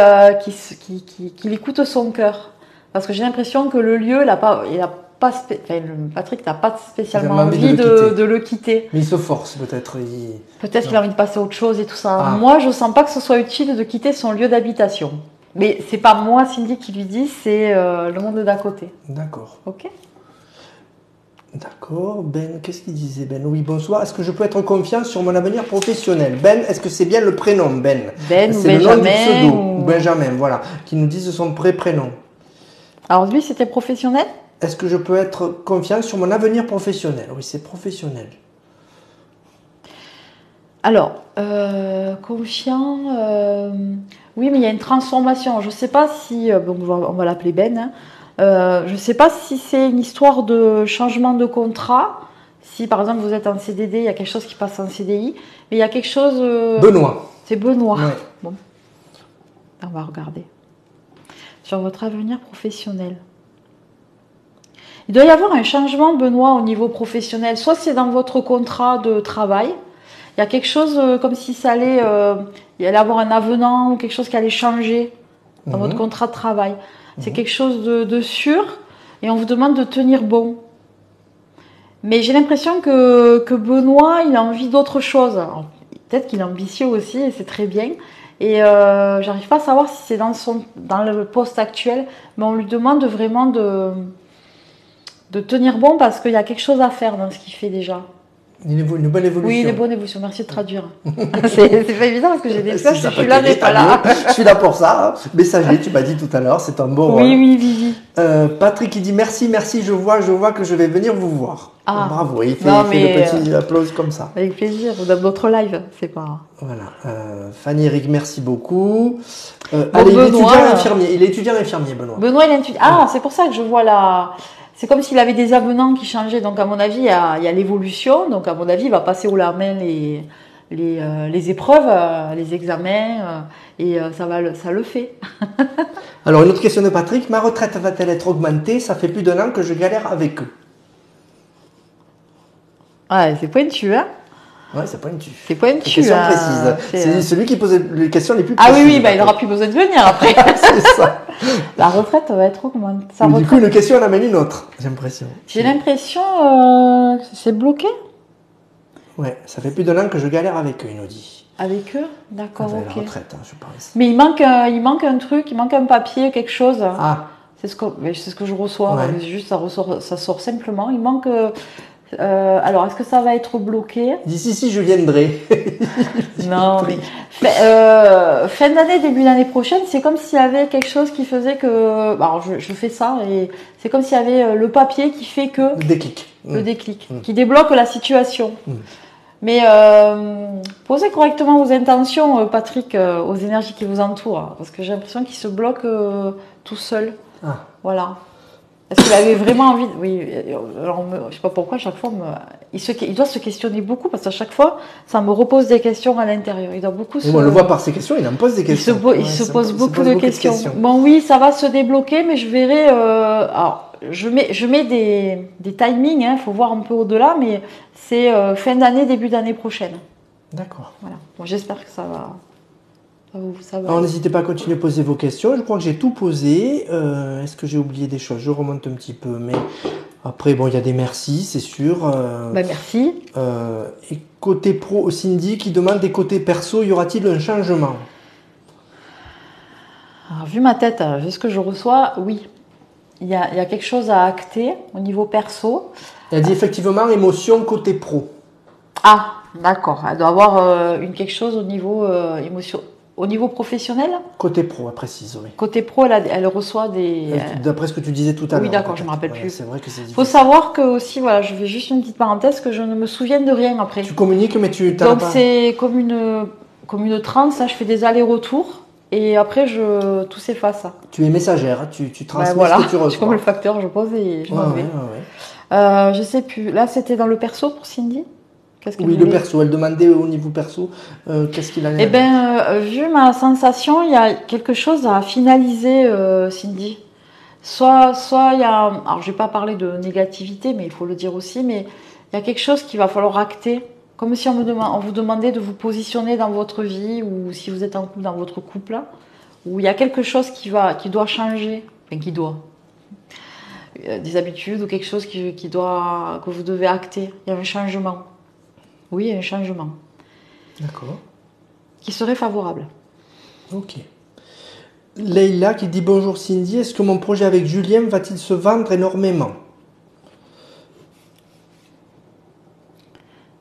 qu'il écoute son cœur, parce que j'ai l'impression que le lieu, Patrick n'a pas spécialement envie de le quitter. Mais il se force peut-être. Peut-être qu'il a envie de passer à autre chose et tout ça. Ah. Moi, je ne sens pas que ce soit utile de quitter son lieu d'habitation. Mais c'est pas moi, Cindy, qui lui dit, c'est le monde d'à côté. D'accord. Ok. D'accord. Ben, qu'est-ce qu'il disait, Ben? Oui, bonsoir. Est-ce que je peux être confiant sur mon avenir professionnel? Ben, est-ce que c'est bien le prénom, Ben? Ben ou c'est Benjamin. Le nom du pseudo, ou Benjamin, voilà. Qui nous disent son prénom. Alors lui, c'était professionnel? Est-ce que je peux être confiant sur mon avenir professionnel? Oui, c'est professionnel. Alors, confiant, oui, mais il y a une transformation. Je ne sais pas si, on va l'appeler Ben, hein. Je ne sais pas si c'est une histoire de changement de contrat. Si par exemple vous êtes en CDD, il y a quelque chose qui passe en CDI, mais il y a quelque chose... Benoît. C'est Benoît. Ouais. Bon, on va regarder. Sur votre avenir professionnel. Il doit y avoir un changement, Benoît, au niveau professionnel. Soit c'est dans votre contrat de travail. Il y a quelque chose comme si ça allait, il allait avoir un avenant ou quelque chose qui allait changer dans votre contrat de travail. C'est quelque chose de sûr et on vous demande de tenir bon. Mais j'ai l'impression que Benoît, il a envie d'autre chose. Peut-être qu'il est ambitieux aussi et c'est très bien. Et j'arrive pas à savoir si c'est dans le poste actuel, mais on lui demande vraiment de tenir bon parce qu'il y a quelque chose à faire dans ce qu'il fait déjà. Une bonne évolution. Oui, une bonne évolution. Merci de traduire. c'est pas évident parce que j'ai des flashs, je suis là, mais pas là. Je suis là pour ça. Messager, tu m'as dit tout à l'heure, c'est un bon rôle. Oui. Patrick, il dit merci, je vois que je vais venir vous voir. Ah. Bravo, il fait le petit applause comme ça. Avec plaisir, ou dans d'autres lives, c'est pas... Voilà. Fanny Eric, merci beaucoup. Allez, Benoît, il est étudiant infirmier, Benoît. Benoît, il est étudiant. Ah, c'est pour ça que je vois la... C'est comme s'il avait des avenants qui changeaient. Donc, à mon avis, il y a l'évolution. Donc, à mon avis, il va passer au la main les épreuves, les examens, et ça le fait. Alors, une autre question de Patrick. Ma retraite va-t-elle être augmentée? Ça fait plus d'1 an que je galère avec eux. Ouais, c'est pointu, hein? Ouais, c'est pointu. C'est pointu. Question précise. C'est celui qui pose les questions les plus précises. Ah oui, il n'aura plus besoin de venir après. C'est ça. La retraite va être augmentée. Du coup, une question en amène une autre, j'ai l'impression. J'ai l'impression que c'est bloqué. Ouais, ça fait plus d'1 an que je galère avec eux, il nous dit. Avec eux? D'accord, ok. La retraite, je pense. Mais il manque un truc, il manque un papier, quelque chose. Ah. C'est ce que je reçois. Ouais. Juste, ça sort simplement. Il manque... alors, est-ce que ça va être bloqué? Si, je viendrai. Non, mais fin d'année, début d'année prochaine, c'est comme s'il y avait quelque chose qui faisait que... Alors, je fais ça, et c'est comme s'il y avait le papier qui fait que... Le déclic. Le déclic, qui débloque la situation. Mais posez correctement vos intentions, Patrick, aux énergies qui vous entourent, parce que j'ai l'impression qu'il se bloque tout seul. Ah. Voilà. Est-ce qu'il avait vraiment envie de... Oui, alors, je ne sais pas pourquoi, à chaque fois, il doit se questionner beaucoup, parce qu'à chaque fois, ça me repose des questions à l'intérieur. Il doit beaucoup on le voit par ses questions, il en pose des questions. Il se pose beaucoup de questions. Bon, oui, ça va se débloquer, mais je verrai... alors, je mets des timings, il faut voir un peu au-delà, mais c'est fin d'année, début d'année prochaine. D'accord. Voilà. Bon, j'espère que ça va... Alors n'hésitez pas à continuer à poser vos questions. Je crois que j'ai tout posé. Est-ce que j'ai oublié des choses? Je remonte un petit peu, mais après bon, il y a des merci, c'est sûr. Merci. Et côté pro, Cindy qui demande des côtés perso, y aura-t-il un changement? Alors, vu ma tête, vu ce que je reçois, oui. Il y a quelque chose à acter au niveau perso. Elle dit effectivement émotion côté pro. Ah, d'accord. Elle doit avoir quelque chose au niveau émotion. Au niveau professionnel? Côté pro, elle précise, oui. Côté pro, elle reçoit des... D'après ce que tu disais tout à l'heure. Oui, d'accord, je ne me rappelle plus. C'est vrai que c'est difficile. Il faut savoir que aussi, voilà, je fais juste une petite parenthèse, que je ne me souvienne de rien après. Tu communiques, mais tu t'as Donc, c'est comme une transe, hein, je fais des allers-retours. Et après, tout s'efface. Tu es messagère, tu transmets voilà, ce que tu reçois. Je suis comme le facteur, je pose et je m'en vais. Je sais plus. Là, c'était dans le perso pour Cindy? Oui, le perso. Elle demandait au niveau perso qu'est-ce qu'il allait. Eh bien, vu ma sensation, il y a quelque chose à finaliser, Cindy. Soit il y a... Alors, je ne vais pas parler de négativité, mais il faut le dire aussi, mais il y a quelque chose qu'il va falloir acter. Comme si on vous demandait de vous positionner dans votre vie, ou si vous êtes en couple, dans votre couple, là, où il y a quelque chose qui doit changer. Enfin, qui doit. Des habitudes ou quelque chose que vous devez acter. Il y a un changement. Oui, il y a un changement. D'accord. Qui serait favorable. Ok. Leïla qui dit bonjour Cindy, est-ce que mon projet avec Julien va-t-il se vendre énormément?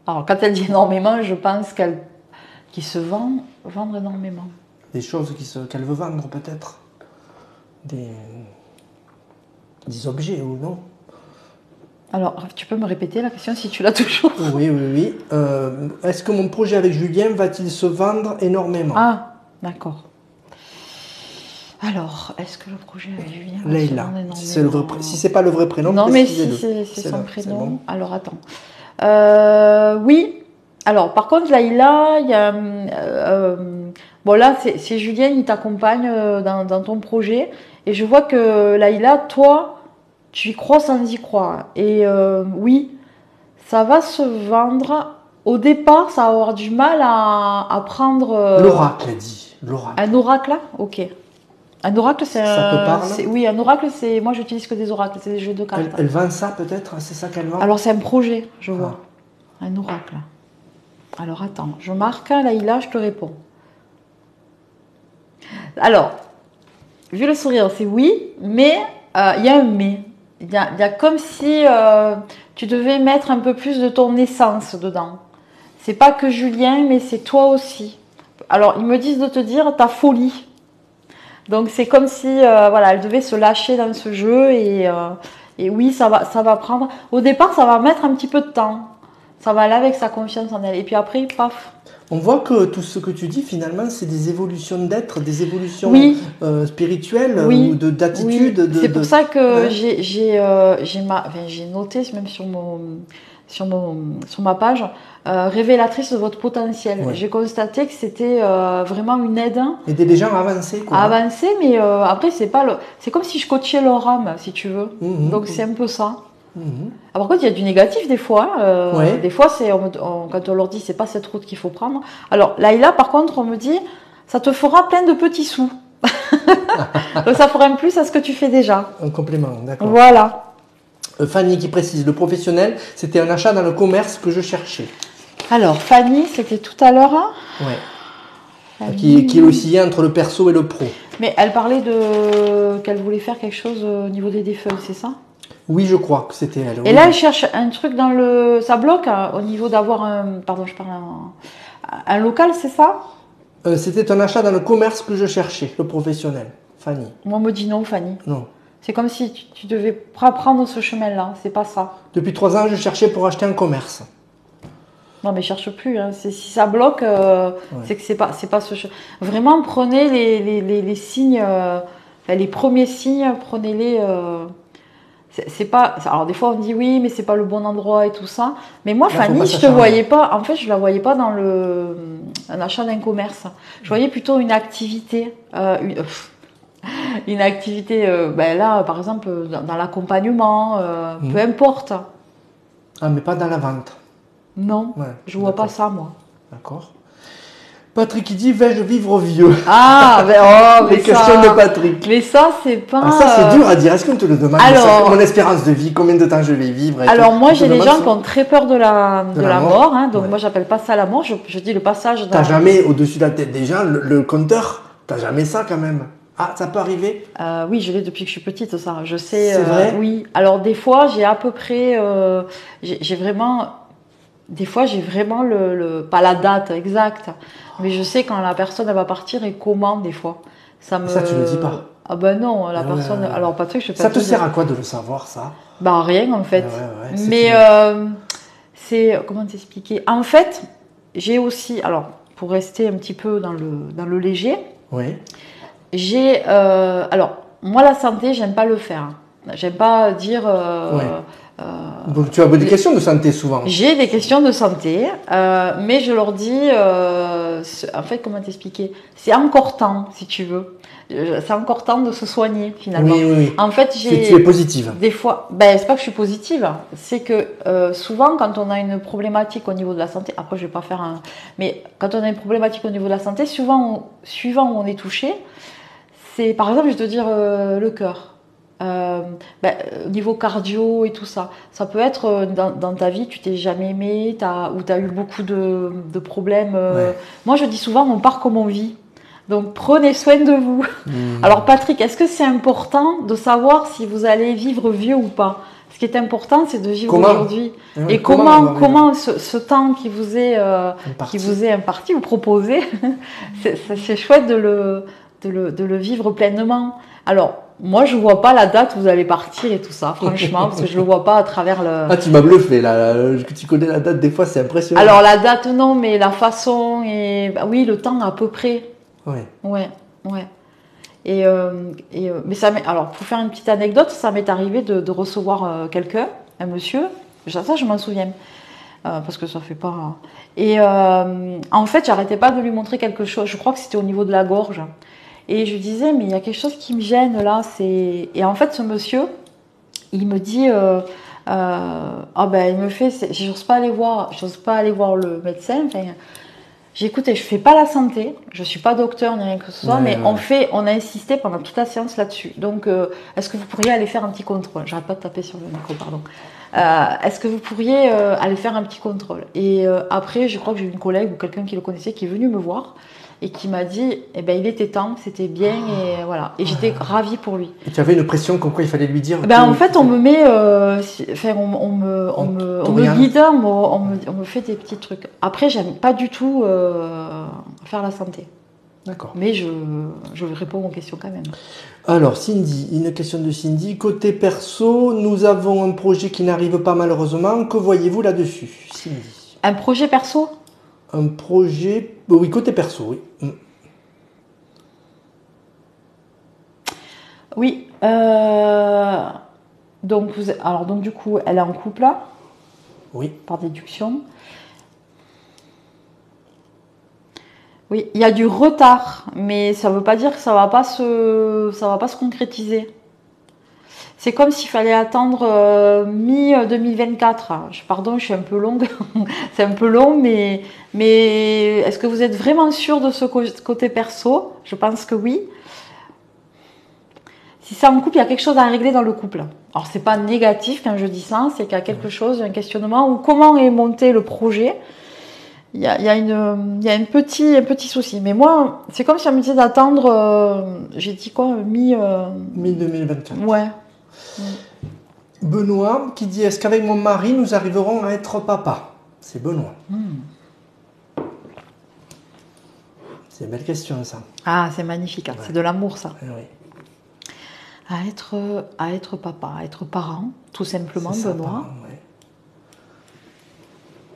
Alors, quand elle dit énormément, je pense qu'il se vendre énormément. Des choses qu'elle veut vendre peut-être? Des objets ou non? Alors, tu peux me répéter la question si tu l'as toujours? Oui. Est-ce que mon projet avec Julien va-t-il se vendre énormément? Ah, d'accord. Alors, est-ce que le projet avec Julien va Leïla, se vendre énormément? si c'est pas le vrai prénom, non, mais si c'est son prénom. Bon. Alors, attends. Oui. Alors, par contre, Leïla, il y a... bon, là, c'est Julien, il t'accompagne dans ton projet. Et je vois que Leïla, toi... Tu y crois sans y croire. Et oui, ça va se vendre. Au départ, ça va avoir du mal à prendre... L'oracle, dit. L'oracle. Un oracle, là? Ok. Un oracle, c'est un... Ça te parle? Oui, un oracle, c'est... Moi, j'utilise que des oracles, c'est des jeux de cartes. Elle vend ça, peut-être? C'est ça qu'elle vend? Alors, c'est un projet, je vois. Un oracle. Alors, attends. Je marque, Leïla, je te réponds. Alors, vu le sourire, c'est oui, mais il y a un mais. Il y a comme si tu devais mettre un peu plus de ton essence dedans. C'est pas que Julien, mais c'est toi aussi. Alors, ils me disent de te dire ta folie. Donc, c'est comme si voilà, elle devait se lâcher dans ce jeu. Et oui, ça va prendre... Au départ, ça va mettre un petit peu de temps. Ça va aller avec sa confiance en elle. Et puis après, paf. On voit que tout ce que tu dis, finalement, c'est des évolutions d'être, des évolutions spirituelles ou d'attitude. Oui. C'est pour ça que j'ai noté, même sur ma page, révélatrice de votre potentiel. Ouais. J'ai constaté que c'était vraiment une aide. Aider les gens à avancer, quoi. À avancer, mais après, c'est comme si je coachais leur âme, si tu veux. Donc, c'est un peu ça. Par contre, il y a du négatif des fois. Des fois, quand on leur dit c'est pas cette route qu'il faut prendre. Alors, Leïla, par contre, on me dit ça te fera plein de petits sous. Donc, ça fera un plus à ce que tu fais déjà. Un complément, d'accord. Voilà. Fanny qui précise le professionnel, c'était un achat dans le commerce que je cherchais. Alors, Fanny, c'était tout à l'heure. Ouais. Qui oscillait entre le perso et le pro. Mais elle parlait qu'elle voulait faire quelque chose au niveau des feuilles, c'est ça? Oui, je crois que c'était elle. Et là, elle cherche un truc dans le... Ça bloque au niveau d'avoir un... Pardon, je parle un local, c'est ça? C'était un achat dans le commerce que je cherchais, le professionnel. Fanny. Moi, on me dit non, Fanny. Non. C'est comme si tu devais prendre ce chemin-là. C'est pas ça. Depuis 3 ans, je cherchais pour acheter un commerce. Non, mais cherche plus. Hein. Si ça bloque, c'est que c'est pas ce chemin. Vraiment, prenez les signes, les premiers signes, prenez-les... C'est pas. Alors des fois on me dit oui, mais c'est pas le bon endroit et tout ça. Mais moi, là, Fanny, je te voyais pas. En fait, je la voyais pas dans un achat d'un commerce. Je voyais plutôt une activité, une activité. Là, par exemple, dans l'accompagnement, peu importe. Ah, mais pas dans la vente. Non, je vois pas ça moi. D'accord. Patrick qui dit vais-je vivre vieux? Ah, mais les questions de Patrick. Mais ça, c'est pas. Ah, ça, c'est dur à dire. Est-ce qu'on te le demande? Alors, mon espérance de vie, combien de temps je vais vivre? Alors, moi, j'ai des gens qui ont très peur de la mort. Hein, donc, moi, j'appelle pas ça la mort. Je dis le passage. T'as jamais au-dessus de la tête des gens le compteur? T'as jamais ça quand même? Ah, ça peut arriver? Oui, je l'ai depuis que je suis petite, ça. Je sais. C'est vrai? Oui. Alors, des fois, j'ai à peu près. J'ai vraiment. des fois, j'ai vraiment pas la date exacte, mais je sais quand la personne elle va partir et comment, des fois. Ça, tu ne le dis pas. Ah ben non, la personne... Alors, Patrick, je sais pas... Ça te sert à quoi de le savoir, ça? Bah, rien, en fait. Mais, c'est... Comment t'expliquer? En fait, j'ai aussi... Alors, pour rester un petit peu dans le léger, j'ai... alors, moi, la santé, j'aime pas le faire. J'aime pas dire... Donc, tu as des questions de santé souvent. J'ai des questions de santé, mais je leur dis, en fait, comment t'expliquer? C'est encore temps, si tu veux. C'est encore temps de se soigner, finalement. Oui. En fait, tu es positive. Des fois, ben, c'est pas que je suis positive, c'est que souvent, quand on a une problématique au niveau de la santé, après, je vais pas faire un... Mais quand on a une problématique au niveau de la santé, souvent, suivant où on est touché, c'est, par exemple, je vais te dire le cœur. Au niveau cardio et tout ça, ça peut être dans ta vie, tu t'es jamais aimé, ou tu as eu beaucoup de problèmes. Moi, je dis souvent, on part comme on vit. Donc, prenez soin de vous. Alors, Patrick, est-ce que c'est important de savoir si vous allez vivre vieux ou pas? Ce qui est important, c'est de vivre aujourd'hui. Et comment ce temps qui vous est imparti ou proposé, c'est chouette de le vivre pleinement. Alors, moi, je vois pas la date où vous allez partir et tout ça, franchement, parce que je le vois pas à travers le... Ah, tu m'as bluffé, là. Que tu connais la date, des fois, c'est impressionnant. Alors, la date, non, mais la façon et... Bah, oui, le temps à peu près. Ouais. Mais ça alors, pour faire une petite anecdote, ça m'est arrivé de recevoir quelqu'un, un monsieur, ça je m'en souviens, parce que ça fait pas... Et en fait, j'arrêtais pas de lui montrer quelque chose, je crois que c'était au niveau de la gorge. Et je lui disais, mais il y a quelque chose qui me gêne là. Et en fait, ce monsieur, il me dit, il me fait, j'ose pas aller voir le médecin. Enfin, j'écoute, je fais pas la santé, je suis pas docteur ni rien que ce soit, mais on a insisté pendant toute la séance là-dessus. Donc, est-ce que vous pourriez aller faire un petit contrôle? J'arrête pas de taper sur le micro, pardon. Est-ce que vous pourriez aller faire un petit contrôle? Et après, je crois que j'ai une collègue ou quelqu'un qui le connaissait qui est venu me voir et qui m'a dit, il était temps, c'était bien, et voilà. Et j'étais ravie pour lui. Et tu avais une pression comme quoi il fallait lui dire? En fait, on me met, on me guide, on me fait des petits trucs. Après, j'aime pas du tout faire la santé. D'accord. Mais je réponds aux questions quand même. Alors, Cindy, une question de Cindy. Côté perso, nous avons un projet qui n'arrive pas malheureusement. Que voyez-vous là-dessus, Cindy? Un projet perso? Un projet... Oui, côté perso, oui. Oui. Donc, du coup, elle est en couple là? Oui. Par déduction. Oui, il y a du retard, mais ça ne veut pas dire que ça va pas se concrétiser. C'est comme s'il fallait attendre mi-2024. Pardon, je suis un peu longue. C'est un peu long, mais est-ce que vous êtes vraiment sûr de ce côté perso? Je pense que oui. Si c'est en couple, il y a quelque chose à régler dans le couple. Alors, c'est pas négatif quand je dis ça, c'est qu'il y a quelque chose, un questionnement, ou comment est monté le projet. Il y a un petit souci. Mais moi, c'est comme si on me disait d'attendre, j'ai dit quoi, mi-2024. Ouais. Benoît qui dit, est-ce qu'avec mon mari, nous arriverons à être papa? C'est Benoît. C'est une belle question, ça. Ah, c'est magnifique. Hein. Ouais. C'est de l'amour, ça. Oui. À être papa, à être parent, tout simplement, Benoît. Parent, ouais.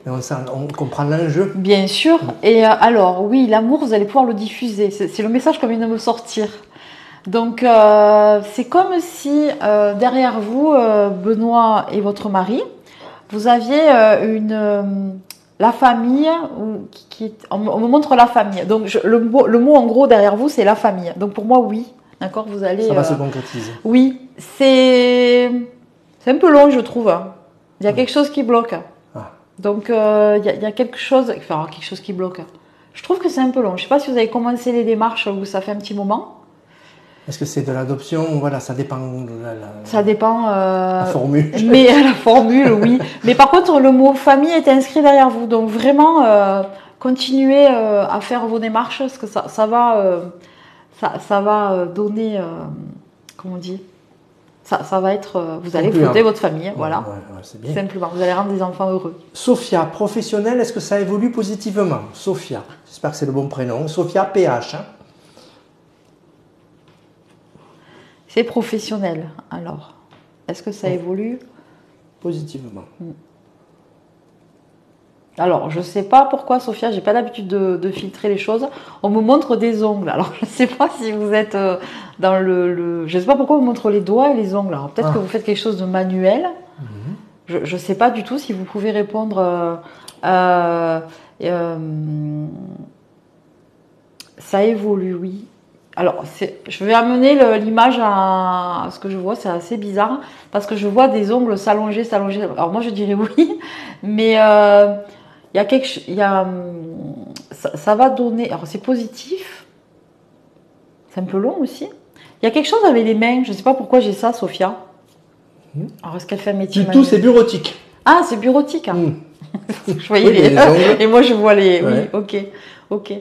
Mais on comprend l'enjeu. Bien sûr. Et alors, oui, l'amour, vous allez pouvoir le diffuser. C'est le message qu'on vient de me sortir. Donc, c'est comme si derrière vous, Benoît et votre mari, vous aviez la famille, on me montre la famille. Donc, le mot en gros derrière vous, c'est la famille. Donc, pour moi, oui. D'accord, vous allez... Ça va se concrétiser. Oui, c'est un peu long, je trouve. Il y a quelque chose qui bloque. Donc, il y a quelque chose qui bloque. Je trouve que c'est un peu long. Je ne sais pas si vous avez commencé les démarches ou ça fait un petit moment. Est-ce que c'est de l'adoption? Voilà, ça dépend. Ça dépend. La formule. Mais la formule, oui. Mais par contre, le mot famille est inscrit derrière vous. Donc, vraiment, continuez à faire vos démarches parce que ça va donner. Comment on dit? ça va être, vous allez fonder votre famille, voilà. C'est bien. Simplement, vous allez rendre des enfants heureux. Sophia, professionnelle, est-ce que ça évolue positivement? Sophia, j'espère que c'est le bon prénom. Sophia, PH. Hein. C'est professionnel, alors. Est-ce que ça évolue positivement? Alors, je ne sais pas pourquoi, Sophia, j'ai pas l'habitude de filtrer les choses. On me montre des ongles. Alors, je ne sais pas si vous êtes dans le... Je ne sais pas pourquoi on me montre les doigts et les ongles. Alors, peut-être que vous faites quelque chose de manuel. Je ne sais pas du tout si vous pouvez répondre... ça évolue, oui. Alors, je vais amener l'image à ce que je vois, c'est assez bizarre, parce que je vois des ongles s'allonger. Alors, moi, je dirais oui, mais... ça va donner, alors c'est positif, c'est un peu long aussi. Il y a quelque chose avec les mains, je ne sais pas pourquoi j'ai ça, Sophia. Alors est-ce qu'elle fait un métier du tout, c'est bureautique. Ah, c'est bureautique. Hein. Je voyais les et moi je vois les. Ouais. Oui, ok.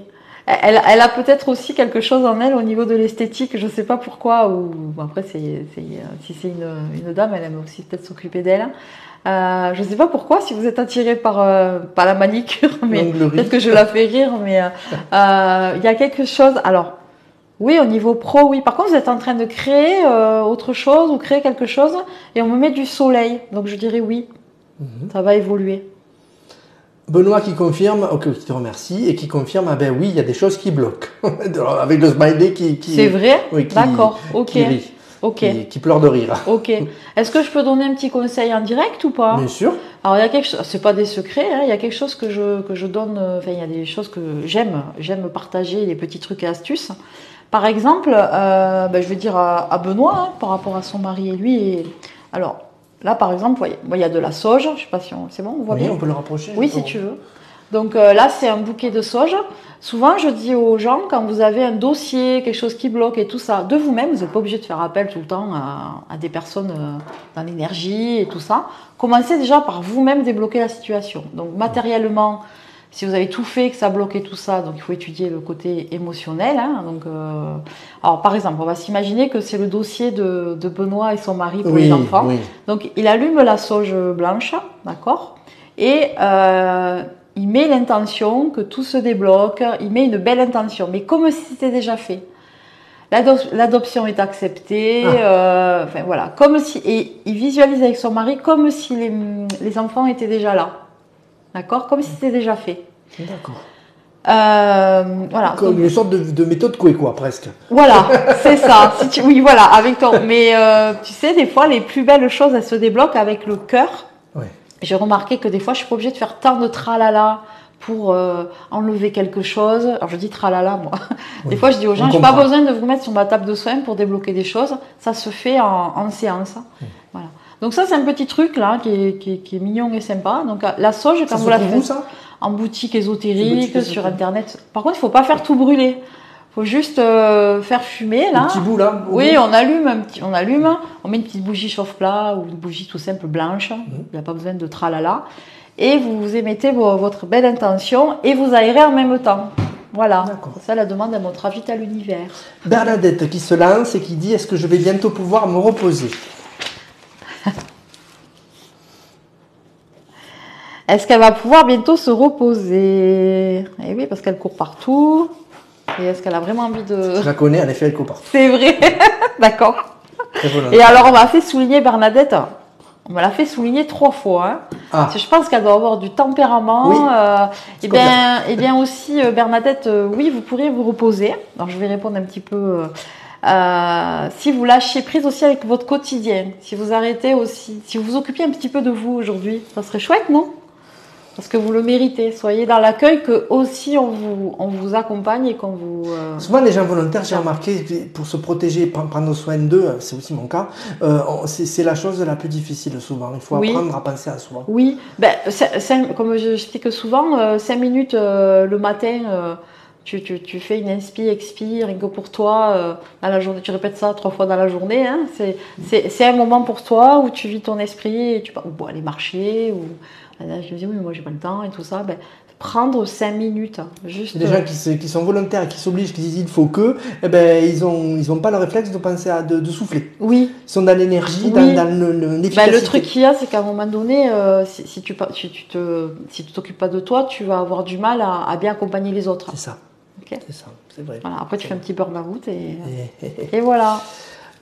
Elle a peut-être aussi quelque chose en elle au niveau de l'esthétique, je ne sais pas pourquoi. Ou après, si c'est une dame, elle aime aussi peut-être s'occuper d'elle. Je ne sais pas pourquoi, si vous êtes attiré par la manicure, mais peut-être que je la fais rire, mais il y a quelque chose. Alors, oui, au niveau pro, oui. Par contre, vous êtes en train de créer autre chose ou créer quelque chose et on me met du soleil. Donc, je dirais oui, ça va évoluer. Benoît qui confirme, qui te remercie et qui confirme, ah ben oui, il y a des choses qui bloquent. Avec le smiley qui c'est vrai, oui, d'accord, ok. Qui rit. Ok. Qui pleure de rire. Ok. Est-ce que je peux donner un petit conseil en direct ou pas? Bien sûr. Alors il y a quelque chose, c'est pas des secrets, hein, il y a quelque chose que je donne, enfin il y a des choses que j'aime partager, des petits trucs et astuces. Par exemple, je vais dire à Benoît, hein, par rapport à son mari et lui. Alors là par exemple, voyez, il y a de la sauge, je sais pas si c'est bon, on voit bien. Oui, on peut le rapprocher. Oui, si tu veux. Donc là, c'est un bouquet de sauge. Souvent, je dis aux gens, quand vous avez un dossier, quelque chose qui bloque et tout ça, de vous-même, vous n'êtes pas obligé de faire appel tout le temps à des personnes dans l'énergie et tout ça. Commencez déjà par vous-même débloquer la situation. Donc matériellement, si vous avez tout fait, que ça bloque et tout ça, donc il faut étudier le côté émotionnel. Hein. Donc, alors par exemple, on va s'imaginer que c'est le dossier de Benoît et son mari pour les enfants. Oui. Donc il allume la sauge blanche, d'accord, et il met l'intention que tout se débloque, il met une belle intention, mais comme si c'était déjà fait. L'adoption est acceptée, enfin voilà, comme si, et il visualise avec son mari comme si les enfants étaient déjà là, d'accord, comme si c'était déjà fait. D'accord. Voilà. Comme une sorte de méthode Coué, quoi, presque. Voilà, c'est ça. Oui, voilà, avec ton. Mais tu sais, des fois, les plus belles choses, elles se débloquent avec le cœur. Ouais. J'ai remarqué que des fois, je suis pas obligée de faire tant de tralala pour enlever quelque chose. Alors, je dis tralala, moi. Oui. Des fois, je dis aux gens, j'ai pas besoin de vous mettre sur ma table de soins pour débloquer des choses. Ça se fait en séance. Oui. Voilà. Donc ça, c'est un petit truc là qui est mignon et sympa. Donc la sauge, quand vous la faites en boutique ésotérique, sur Internet. Par contre, il faut pas faire tout brûler. Il faut juste faire fumer là. Un petit bout là. Oui, on allume, on met une petite bougie chauffe-plat ou une bougie tout simple blanche. Il n'y a pas besoin de tralala. Et vous émettez votre belle intention et vous aérez en même temps. Voilà, ça la demande à notre avis à l'univers. Bernadette qui se lance et qui dit: est-ce que je vais bientôt pouvoir me reposer? Est-ce qu'elle va pouvoir bientôt se reposer? Eh oui, parce qu'elle court partout. Et est-ce qu'elle a vraiment envie de... Je la connais, en effet, elle court partout. C'est vrai. D'accord. Et alors, on m'a fait souligner Bernadette. On me l'a fait souligner 3 fois. Hein. Parce que je pense qu'elle doit avoir du tempérament. Oui. Et bien aussi, Bernadette, oui, vous pourriez vous reposer. Alors, je vais répondre un petit peu... si vous lâchez prise aussi avec votre quotidien, si vous arrêtez aussi, si vous vous occupiez un petit peu de vous aujourd'hui, ça serait chouette, non? Parce que vous le méritez. Soyez dans l'accueil, que aussi on vous accompagne et qu'on vous... Souvent, les gens volontaires, j'ai remarqué, pour se protéger, prendre soin d'eux, c'est aussi mon cas, c'est la chose la plus difficile souvent. Il faut apprendre à penser à soi. Oui, comme j'explique souvent, 5 minutes le matin... Tu fais une expire, rien que pour toi, dans la journée, tu répètes ça 3 fois dans la journée. Hein, c'est un moment pour toi où tu vis ton esprit, et tu peux aller marcher, ou là, je me dis oui, mais moi j'ai pas le temps et tout ça. prendre 5 minutes. Juste... Les gens qui sont volontaires, qui s'obligent, qui disent il faut que, eh ben, ils ont pas le réflexe de penser de souffler. Oui. Ils sont dans l'énergie, oui. dans l'efficacité. Le truc qu'il y a, c'est qu'à un moment donné, si tu t'occupes pas de toi, tu vas avoir du mal à bien accompagner les autres. C'est ça. Okay. C'est ça, c'est vrai. Voilà. Après, tu fais un petit burn-out et voilà.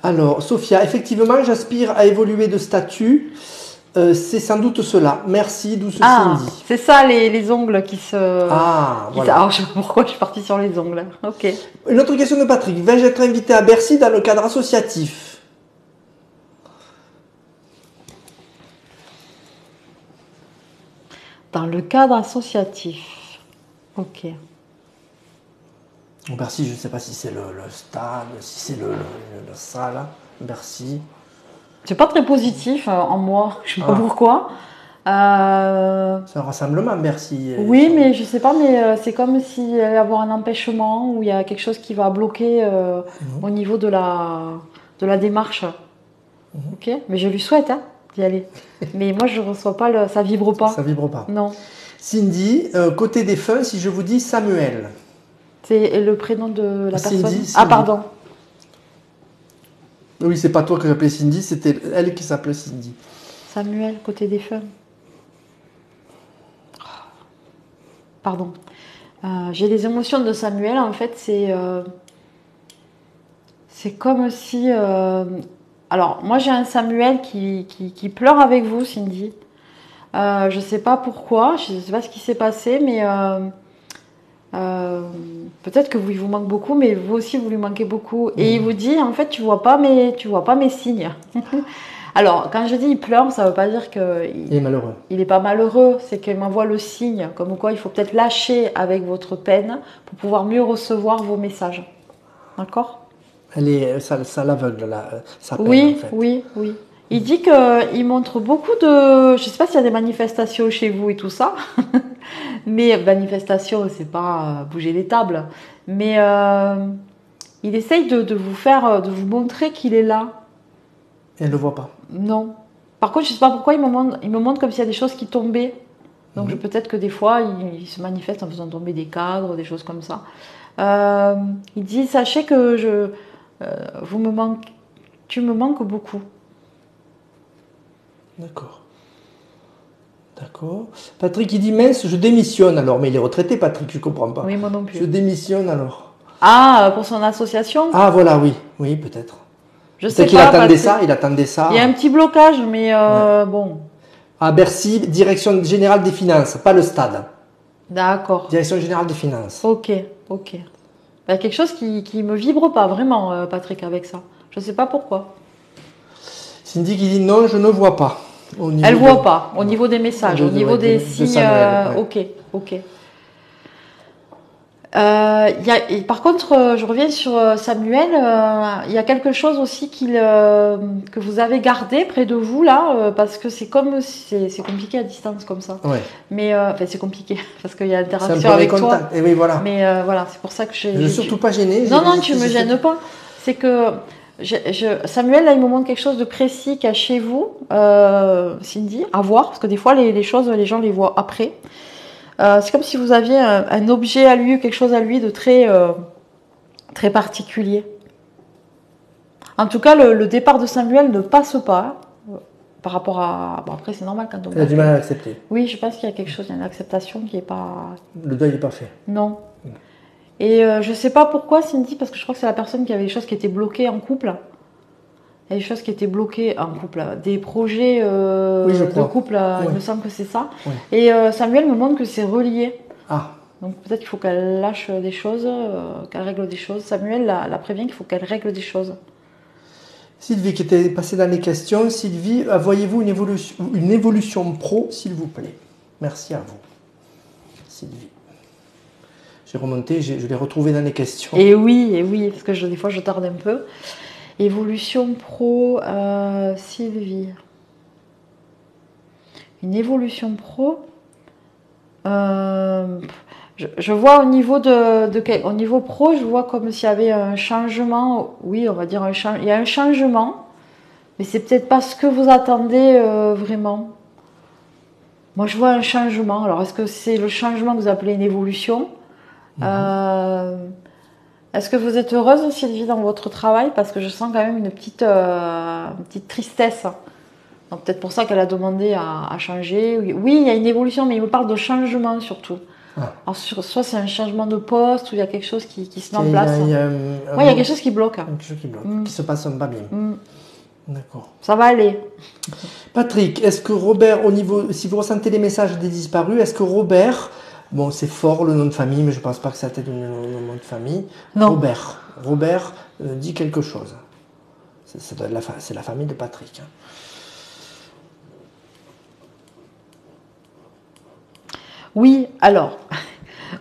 Alors, Sophia, effectivement, j'aspire à évoluer de statut. C'est sans doute cela. Merci, douce Cindy. C'est ça, les ongles qui se... Voilà. Alors, pourquoi je suis partie sur les ongles? Ok. Une autre question de Patrick. Vais-je être invité à Bercy dans le cadre associatif? Dans le cadre associatif. Ok. Bercy, je ne sais pas si c'est le stade, si c'est la salle. Bercy. C'est pas très positif en moi, je sais pas pourquoi. C'est un rassemblement, Bercy. Oui, mais je sais pas, mais c'est comme s'il y allait y avoir un empêchement ou il y a quelque chose qui va bloquer au niveau de la démarche. Ok, mais je lui souhaite d'y aller. Mais moi, je reçois pas ça vibre pas. Ça vibre pas. Non. Cindy, côté défunt, si je vous dis Samuel. C'est le prénom de la personne. Cindy. Ah, pardon. Oui, c'est pas toi que j'appelais Cindy, c'était elle qui s'appelait Cindy. Samuel, côté défunt. Pardon. J'ai des émotions de Samuel. En fait, c'est comme si... Alors, moi, j'ai un Samuel qui pleure avec vous, Cindy. Je ne sais pas pourquoi, je ne sais pas ce qui s'est passé, mais peut-être que il vous manque beaucoup, mais vous aussi, vous lui manquez beaucoup. Et il vous dit, en fait, tu vois pas mes signes. Alors, quand je dis il pleure, ça ne veut pas dire qu'il est malheureux. Il n'est pas malheureux, c'est qu'il m'envoie le signe, comme quoi il faut peut-être lâcher avec votre peine pour pouvoir mieux recevoir vos messages. D'accord? Ça l'aveugle, sa peine, oui, en fait. Oui. Il dit qu'il montre beaucoup de... Je ne sais pas s'il y a des manifestations chez vous et tout ça, mais manifestations, c'est pas bouger les tables, mais il essaye de vous montrer qu'il est là. Et elle ne le voit pas. Non. Par contre, je ne sais pas pourquoi il me montre comme s'il y a des choses qui tombaient. Donc peut-être que des fois, il se manifeste en faisant tomber des cadres, des choses comme ça. Il dit, sachez que tu me manques beaucoup. D'accord. Patrick, il dit, mince, je démissionne alors. Mais il est retraité, Patrick, je ne comprends pas. Oui, moi non plus. Je démissionne alors. Ah, pour son association? Ah, voilà, oui. Oui, peut-être. Je sais qu'il attendait ça, il attendait ça. Il y a un petit blocage, mais bon. À Bercy, direction générale des finances, pas le stade. D'accord. Direction générale des finances. Ok. Il y a quelque chose qui me vibre pas vraiment, Patrick, avec ça. Je ne sais pas pourquoi. Cindy qui dit non, je ne vois pas. Elle voit pas, au niveau des messages, au niveau des signes. Ok. Par contre, je reviens sur Samuel. Il y a quelque chose aussi que vous avez gardé près de vous là, parce que c'est compliqué à distance comme ça. Ouais. Mais c'est compliqué parce qu'il y a interaction avec toi. Et oui, voilà. Mais voilà, c'est pour ça que j'ai. Je ne suis surtout pas gênée. Non, tu me gênes pas. C'est que Samuel là, il me montre quelque chose de précis qu'il y a chez vous, Cindy, à voir, parce que des fois les choses, les gens les voient après. C'est comme si vous aviez un objet à lui, quelque chose à lui de très, très particulier. En tout cas, le départ de Samuel ne passe pas par rapport à... Bon, après, c'est normal quand on... Il a du mal à l'accepter. Oui, je pense qu'il y a quelque chose, il y a une acceptation qui n'est pas... Le deuil n'est pas fait. Non. Et je ne sais pas pourquoi, Cindy, parce que je crois que c'est la personne qui avait des choses qui étaient bloquées en couple. Il y a des choses qui étaient bloquées en couple, des projets de couple, il me semble que c'est ça. Oui. Et Samuel me montre que c'est relié. Ah. Donc peut-être qu'il faut qu'elle lâche des choses, qu'elle règle des choses. Samuel la prévient qu'il faut qu'elle règle des choses. Sylvie qui était passée dans les questions. Sylvie, voyez-vous une évolution pro, s'il vous plaît? Merci à vous. Sylvie. J'ai remonté, je l'ai retrouvé dans les questions. Et oui, parce que des fois je tarde un peu. Évolution pro, Sylvie. Une évolution pro. Je vois au niveau pro, je vois comme s'il y avait un changement. Oui, on va dire il y a un changement, mais c'est peut-être pas ce que vous attendez vraiment. Moi, je vois un changement. Alors, est-ce que c'est le changement que vous appelez une évolution? Est-ce que vous êtes heureuse, Sylvie, dans votre travail? Parce que je sens quand même une petite tristesse. Donc, peut-être pour ça qu'elle a demandé à changer. Oui, il y a une évolution, mais il me parle de changement surtout. Ah. Alors, soit c'est un changement de poste, ou il y a quelque chose qui se met en place. Oui, il y a quelque chose qui bloque. Quelque chose qui bloque, qui se passe pas bien. D'accord. Ça va aller. Patrick, est-ce que Robert, si vous ressentez les messages des disparus, est-ce que Robert, bon c'est fort le nom de famille, mais je ne pense pas que ça t'aide le nom de famille. Non. Robert dit quelque chose. C'est la famille de Patrick. Oui, alors,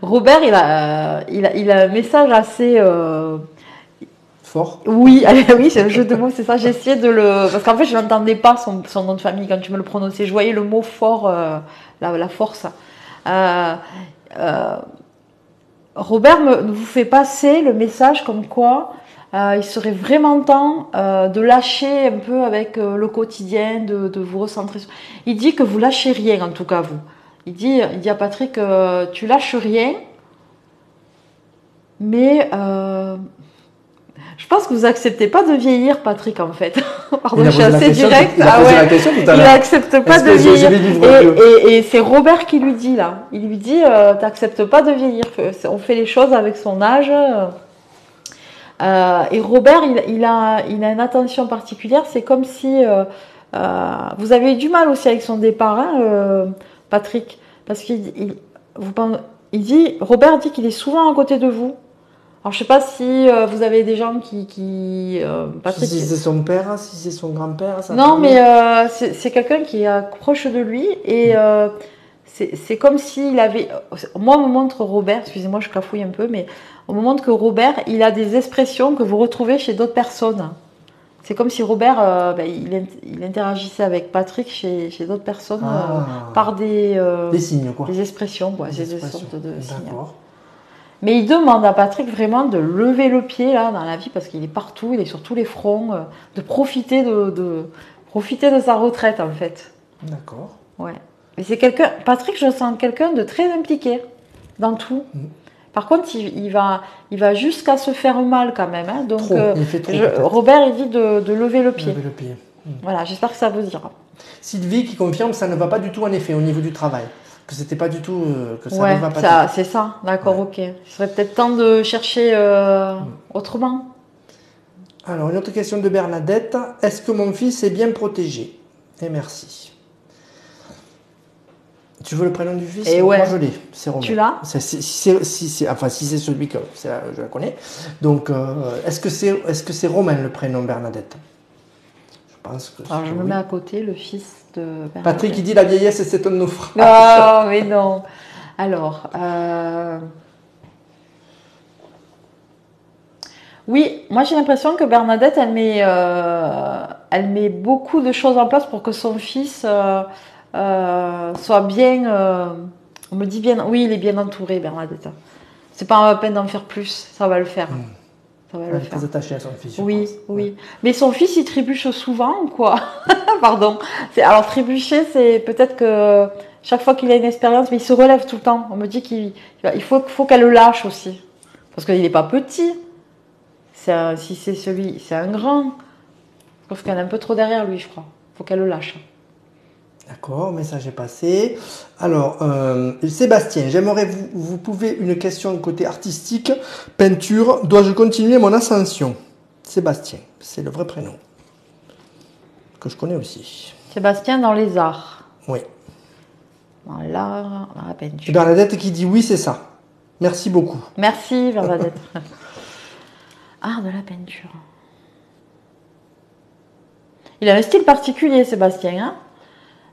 Robert, il a un message assez... Fort. Oui, oui, c'est le jeu de mots, c'est ça. J'ai essayé de le... Parce qu'en fait, je n'entendais pas son nom de famille quand tu me le prononçais. Je voyais le mot fort, la force. Robert vous fait passer le message comme quoi il serait vraiment temps de lâcher un peu avec le quotidien, de vous recentrer. Il dit que vous lâchez rien, en tout cas, vous. Il dit à Patrick, tu lâches rien, mais... je pense que vous acceptez pas de vieillir, Patrick, en fait. Pardon, je suis assez directe. Il n'accepte pas de vieillir. Et c'est Robert qui lui dit, là. Il lui dit, t'acceptes pas de vieillir. On fait les choses avec son âge. Et Robert, il a une attention particulière. C'est comme si vous avez eu du mal aussi avec son départ, hein, Patrick. Parce Robert dit qu'il est souvent à côté de vous. Alors, je sais pas si vous avez des gens Patrick, si c'est son père, si c'est son grand-père. Non, mais c'est quelqu'un qui est proche de lui et c'est comme s'il avait... Moi, on me montre Robert, excusez-moi, je cafouille un peu, mais on me montre que Robert, il a des expressions que vous retrouvez chez d'autres personnes. C'est comme si Robert, il interagissait avec Patrick chez d'autres personnes par des signes, quoi. Des expressions, quoi. C'est des sortes de signes. D'accord. Mais il demande à Patrick vraiment de lever le pied là dans la vie parce qu'il est partout, il est sur tous les fronts, de profiter profiter de sa retraite en fait. D'accord. Ouais. Mais c'est Patrick, je sens quelqu'un de très impliqué dans tout. Par contre, il va jusqu'à se faire mal quand même. Hein. Donc, il fait trop, Robert, il dit de lever le pied. Lever le pied. Voilà, j'espère que ça vous ira. Sylvie qui confirme que ça ne va pas du tout en effet au niveau du travail. Que c'était pas du tout que ça ne va pas. C'est ça, d'accord, ok. Il serait peut-être temps de chercher autrement. Alors, une autre question de Bernadette. Est-ce que mon fils est bien protégé? Et merci. Tu veux le prénom du fils? Et moi je l'ai, c'est Romain. Tu l'as? Si c'est celui que je la connais. Donc, est-ce que c'est Romain le prénom Bernadette? Je pense que. Alors je me mets à côté, le fils de Bernadette. Patrick qui dit la vieillesse c'est un naufrage. Non, mais non. Alors, oui, moi j'ai l'impression que Bernadette, elle met beaucoup de choses en place pour que son fils soit bien. On me dit bien, oui, il est bien entouré, Bernadette. C'est pas la peine d'en faire plus, ça va le faire. Ça va le faire. Très attaché à son fils. Oui, oui. Mais son fils, il trébuche souvent, quoi. Pardon. Alors trébucher, c'est peut-être que chaque fois qu'il a une expérience, mais il se relève tout le temps. On me dit qu'il faut qu'elle le lâche aussi, parce qu'il n'est pas petit. Si c'est un grand. Je pense qu'elle est un peu trop derrière lui, je crois. Il faut qu'elle le lâche. D'accord, message est passé. Alors, Sébastien, j'aimerais vous pouvez une question côté artistique, peinture. Dois-je continuer mon ascension? Sébastien, c'est le vrai prénom que je connais aussi. Sébastien dans les arts. Oui. Dans l'art, dans la peinture. Bernadette qui dit oui, c'est ça. Merci beaucoup. Merci Bernadette. Art de la peinture. Il a un style particulier, Sébastien, hein?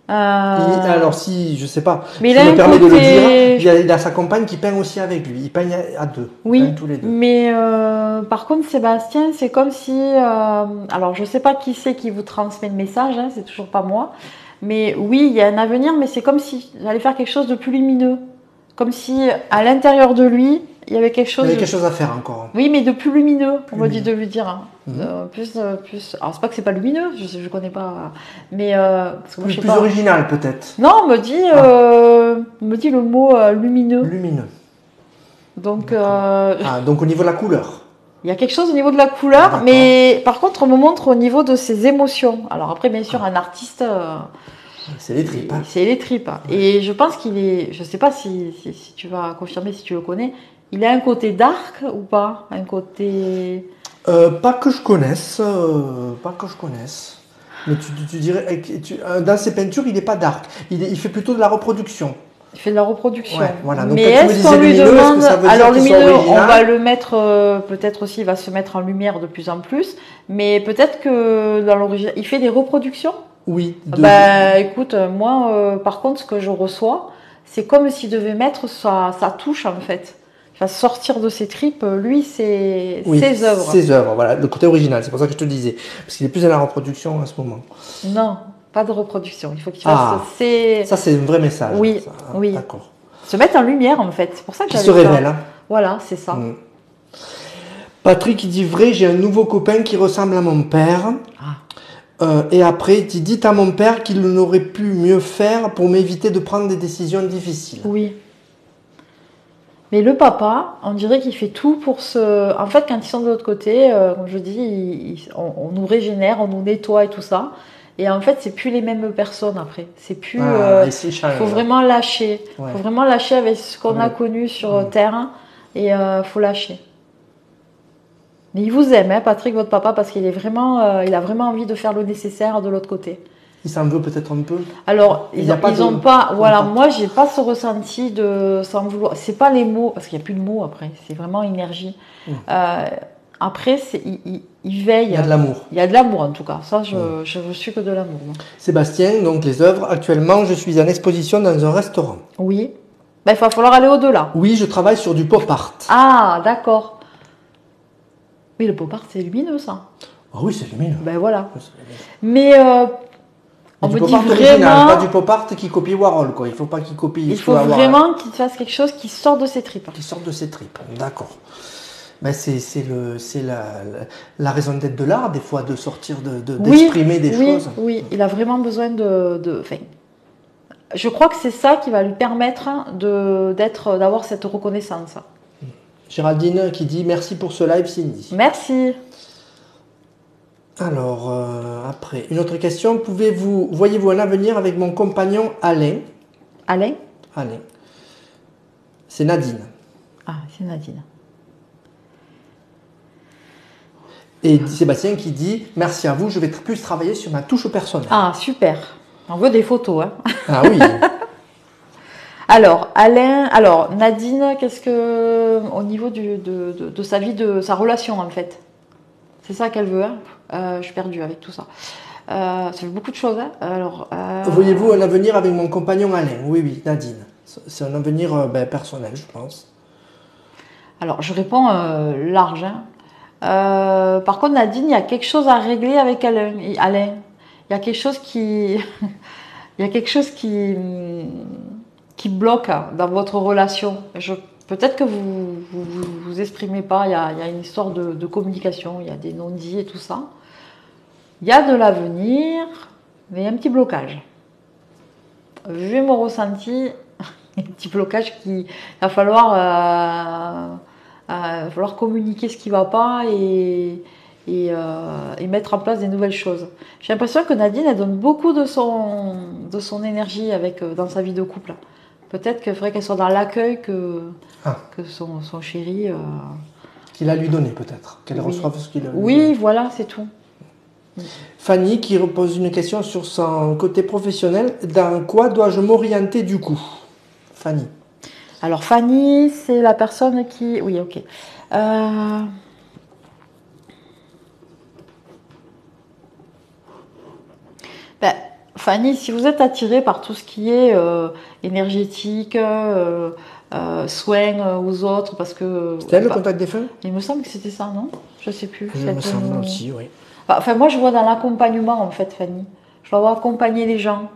Alors si, je sais pas, mais ça me permet de le dire, il a sa compagne qui peint aussi avec lui, il peint à deux, oui, tous les deux. Mais par contre Sébastien, c'est comme si, alors je sais pas qui c'est qui vous transmet le message, hein, c'est toujours pas moi, mais oui, il y a un avenir, mais c'est comme si j'allais faire quelque chose de plus lumineux, comme si à l'intérieur de lui, il y avait quelque chose. Il y avait quelque chose à faire encore. Oui, mais de plus lumineux, on m'a dit de lui dire. Plus. Alors, c'est pas que c'est pas lumineux, je connais pas. Mais. Parce que moi, plus original, peut-être. Non, on me dit le mot lumineux. Lumineux. Donc. Donc au niveau de la couleur. Il y a quelque chose au niveau de la couleur, mais par contre, on me montre au niveau de ses émotions. Alors, après, bien sûr, un artiste. C'est les tripes. C'est les tripes. Ouais. Et je pense qu'il est. Je sais pas si tu vas confirmer, si tu le connais. Il a un côté dark ou pas? Un côté. Pas que je connaisse. Mais tu dirais. Dans ses peintures, il n'est pas dark. Il fait plutôt de la reproduction. Il fait de la reproduction. Ouais, voilà. Donc, mais est-ce qu'on lui demande. Alors, lumineux, on va le mettre. Peut-être aussi, il va se mettre en lumière de plus en plus. Mais peut-être que dans l'origine. Il fait des reproductions? Oui. Écoute, moi, par contre, ce que je reçois, c'est comme s'il devait mettre sa touche, en fait. Il va sortir de ses tripes, lui, ses œuvres. Ses œuvres, voilà, le côté original, c'est pour ça que je te disais. Parce qu'il est plus dans la reproduction en ce moment. Non, pas de reproduction. Il faut qu'il fasse. Ça, c'est un vrai message. Oui, ça. Oui. D'accord. Se mettre en lumière, en fait. C'est pour ça que il se révèle. Hein. Voilà, c'est ça. Patrick, il dit vrai, j'ai un nouveau copain qui ressemble à mon père. Et après, il dit dites à mon père qu'il n'aurait pu mieux faire pour m'éviter de prendre des décisions difficiles. Oui. Mais le papa, on dirait qu'il fait tout pour se... En fait, quand ils sont de l'autre côté, comme je dis, on nous régénère, on nous nettoie et tout ça. Et en fait, c'est plus les mêmes personnes après. C'est plus... il faut vraiment lâcher. Il faut vraiment lâcher avec ce qu'on a connu sur Terre. Et faut lâcher. Mais il vous aime, hein, Patrick, votre papa, parce qu'il est vraiment, il a vraiment envie de faire le nécessaire de l'autre côté. Il s'en veut peut-être un peu. Alors, ils n'ont pas. Voilà, moi, j'ai pas ce ressenti de s'en vouloir. C'est pas les mots, parce qu'il n'y a plus de mots après. C'est vraiment énergie. Après, il veille. Il y a de l'amour. Il y a de l'amour en tout cas. Ça, je suis que de l'amour. Sébastien, donc les œuvres. Actuellement, je suis en exposition dans un restaurant. Oui. Ben, il va falloir aller au-delà. Oui, je travaille sur du pop art. Ah, d'accord. Oui, le pop art, c'est lumineux, ça. Ah oui, c'est lumineux. Ben voilà. Mais on me dit vraiment... original, pas du pop art qui copie Warhol, quoi. Il faut pas qu'il copie... Il faut vraiment qu'il fasse quelque chose qui sort de ses tripes. Qui sort de ses tripes, d'accord. Ben c'est la raison d'être de l'art, des fois, de sortir, d'exprimer des choses. Oui, il a vraiment besoin enfin, je crois que c'est ça qui va lui permettre d'avoir cette reconnaissance. Géraldine qui dit merci pour ce live, Cindy. Merci. Alors, après, une autre question. Voyez-vous un avenir avec mon compagnon Alain? Alain? Alain. C'est Nadine. Ah, c'est Nadine. Et Sébastien qui dit merci à vous, je vais plus travailler sur ma touche personnelle. Ah, super. On veut des photos, hein. Ah oui. Alors, Nadine, qu'est-ce que, au niveau de sa vie, de sa relation en fait, c'est ça qu'elle veut, hein. Je suis perdue avec tout ça. Ça fait beaucoup de choses, hein. Alors, voyez-vous un avenir avec mon compagnon Alain? Oui, Nadine. C'est un avenir personnel, je pense. Alors, je réponds large, hein. Par contre, Nadine, il y a quelque chose à régler avec Alain. Il y a quelque chose qui... il y a quelque chose qui bloque dans votre relation. Peut-être que vous exprimez pas, il y a une histoire de communication, il y a des non-dits et tout ça. Il y a de l'avenir, mais il y a un petit blocage. Vu mon ressenti, un petit blocage il va falloir communiquer ce qui ne va pas et mettre en place des nouvelles choses. J'ai l'impression que Nadine, elle donne beaucoup de son énergie dans sa vie de couple. Peut-être qu'il faudrait qu'elle soit dans l'accueil que son chéri... Qu'il a lui donné peut-être, qu'elle reçoive ce qu'il a lui donné. Oui, voilà, c'est tout. Fanny qui repose une question sur son côté professionnel. Dans quoi dois-je m'orienter du coup? Fanny. Alors Fanny, c'est la personne qui... Oui, ok. Fanny, si vous êtes attirée par tout ce qui est énergétique, soins aux autres, parce que... C'était le contact des feux? Il me semble que c'était ça, non? Je sais plus. Je me semble aussi, oui. Enfin, moi, je vois dans l'accompagnement, en fait, Fanny. Je dois avoir accompagner les gens.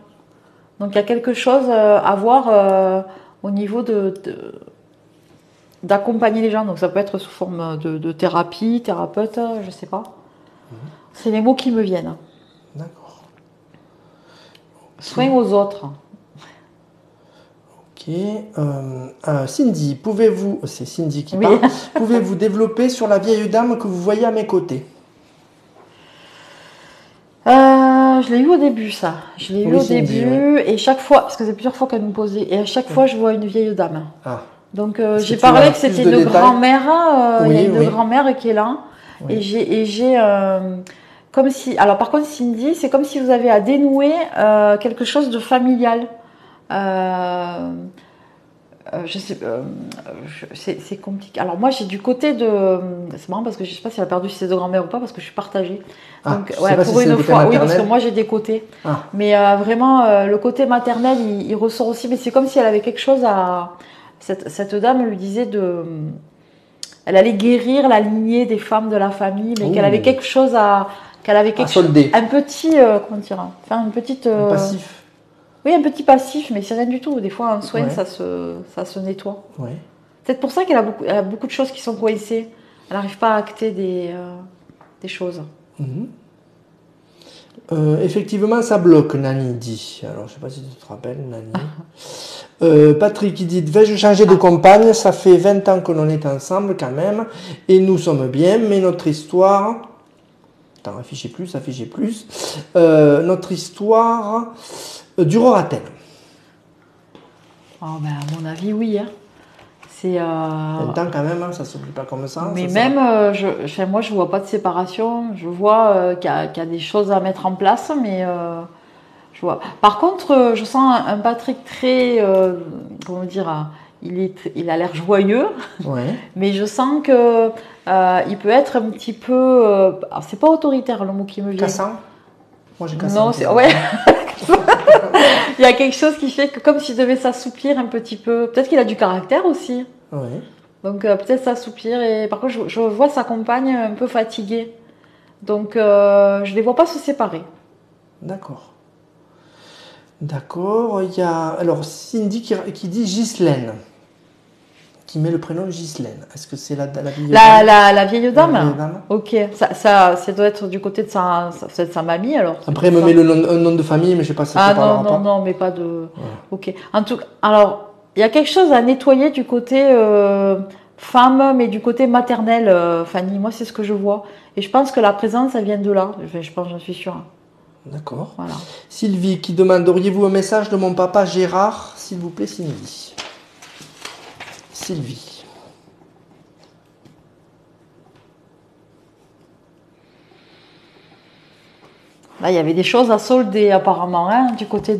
Donc, il y a quelque chose à voir au niveau d'accompagner les gens. Donc ça peut être sous forme de thérapie, thérapeute, je ne sais pas. C'est les mots qui me viennent. D'accord. Soin aux autres. Ok. Cindy, c'est Cindy qui parle, pouvez-vous développer sur la vieille dame que vous voyez à mes côtés? Je l'ai eu au début, ça. Je l'ai eu au début, et chaque fois, parce que c'est plusieurs fois qu'elle nous posait, et à chaque fois, je vois une vieille dame. Ah. Donc, j'ai parlé que c'était une grand-mère, il y a une grand-mère qui est là, et j'ai comme si, alors par contre, Cindy, c'est comme si vous avez à dénouer quelque chose de familial. Je sais, c'est compliqué. Alors moi j'ai du côté de, c'est marrant parce que je sais pas si elle a perdu ses deux grand-mères ou pas parce que je suis partagée. Donc ouais, pour une fois, oui, parce que moi j'ai des côtés. Mais vraiment le côté maternel il ressort aussi. Mais c'est comme si elle avait quelque chose à, cette dame lui disait elle allait guérir la lignée des femmes de la famille, mais qu'elle avait quelque chose solder. Un petit, comment dire, faire une petite. Passif. Oui, un petit passif, mais c'est rien du tout. Des fois, un soin, ça se nettoie. Ouais. C'est pour ça qu'elle a beaucoup de choses qui sont coincées. Elle n'arrive pas à acter des choses. Effectivement, ça bloque, Nani dit. Alors, je ne sais pas si tu te rappelles, Nani. Patrick, il dit, vais-je changer de compagne? Ça fait 20 ans que l'on est ensemble quand même. Et nous sommes bien, mais notre histoire... Attends, affichez plus. Notre histoire... durera-t-elle? Oh, ben, à mon avis, oui. Hein. C'est. Temps quand même, hein, ça ne s'oublie pas comme ça. Mais ça, même, moi, je ne vois pas de séparation. Je vois qu'il y a des choses à mettre en place, mais je vois. Par contre, je sens un Patrick très. Comment dire, il a l'air joyeux, mais je sens que il peut être un petit peu. C'est pas autoritaire le mot qui me vient. Cassant? Moi, j'ai cassant. Non, c'est. Ouais. Il y a quelque chose qui fait que comme s'il devait s'assouplir un petit peu. Peut-être qu'il a du caractère aussi. Oui. Donc peut-être s'assouplir. Et par contre, je vois sa compagne un peu fatiguée. Donc je ne les vois pas se séparer. D'accord. D'accord. Il y a alors Cindy qui dit Ghislaine. Qui met le prénom Ghislaine. Est-ce que c'est la vieille dame? La vieille dame. Ok. Ça doit être du côté de sa mamie alors. Après, elle me met un nom de famille, mais je ne sais pas si ça parlera pas. Non, mais pas de. Ouais. Ok. En tout cas, alors, il y a quelque chose à nettoyer du côté femme, mais du côté maternel, Fanny. Moi, c'est ce que je vois. Et je pense que la présence, elle vient de là. Je pense, j'en suis sûre. D'accord. Voilà. Sylvie qui demande, auriez-vous un message de mon papa Gérard, s'il vous plaît, Cindy? Sylvie. Là, il y avait des choses à solder apparemment, hein, du côté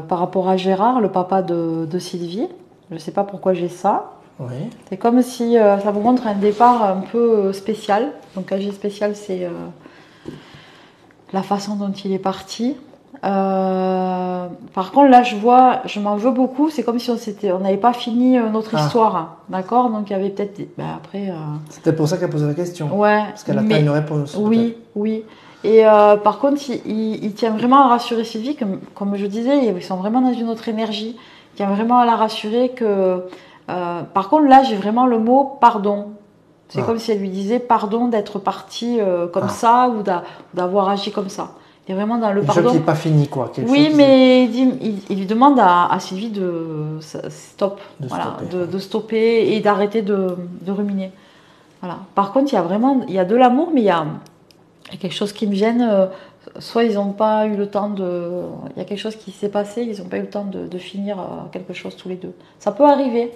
par rapport à Gérard, le papa de Sylvie. Je ne sais pas pourquoi j'ai ça. Oui. C'est comme si ça vous montre un départ un peu spécial. Donc, AG spécial, c'est la façon dont il est parti. Par contre, là, je m'en veux beaucoup. C'est comme si on n'avait pas fini notre histoire, d'accord? Donc il y avait peut-être après. C'est peut-être pour ça qu'elle pose la question. Ouais. Parce qu'elle attend une réponse. Oui. Et par contre, il tient vraiment à rassurer Sylvie, comme je disais, ils sont vraiment dans une autre énergie. Il tient vraiment à la rassurer que. Par contre, là, j'ai vraiment le mot pardon. C'est comme si elle lui disait pardon d'être partie comme ça ou d'avoir agi comme ça. Il est vraiment dans le pardon. Qui n'est pas fini, quoi. Oui, mais il lui demande à Sylvie de stopper et d'arrêter de ruminer. Voilà. Par contre, il y a de l'amour, mais il y a quelque chose qui me gêne. Soit ils n'ont pas eu le temps il y a quelque chose qui s'est passé, ils n'ont pas eu le temps de finir quelque chose tous les deux. Ça peut arriver.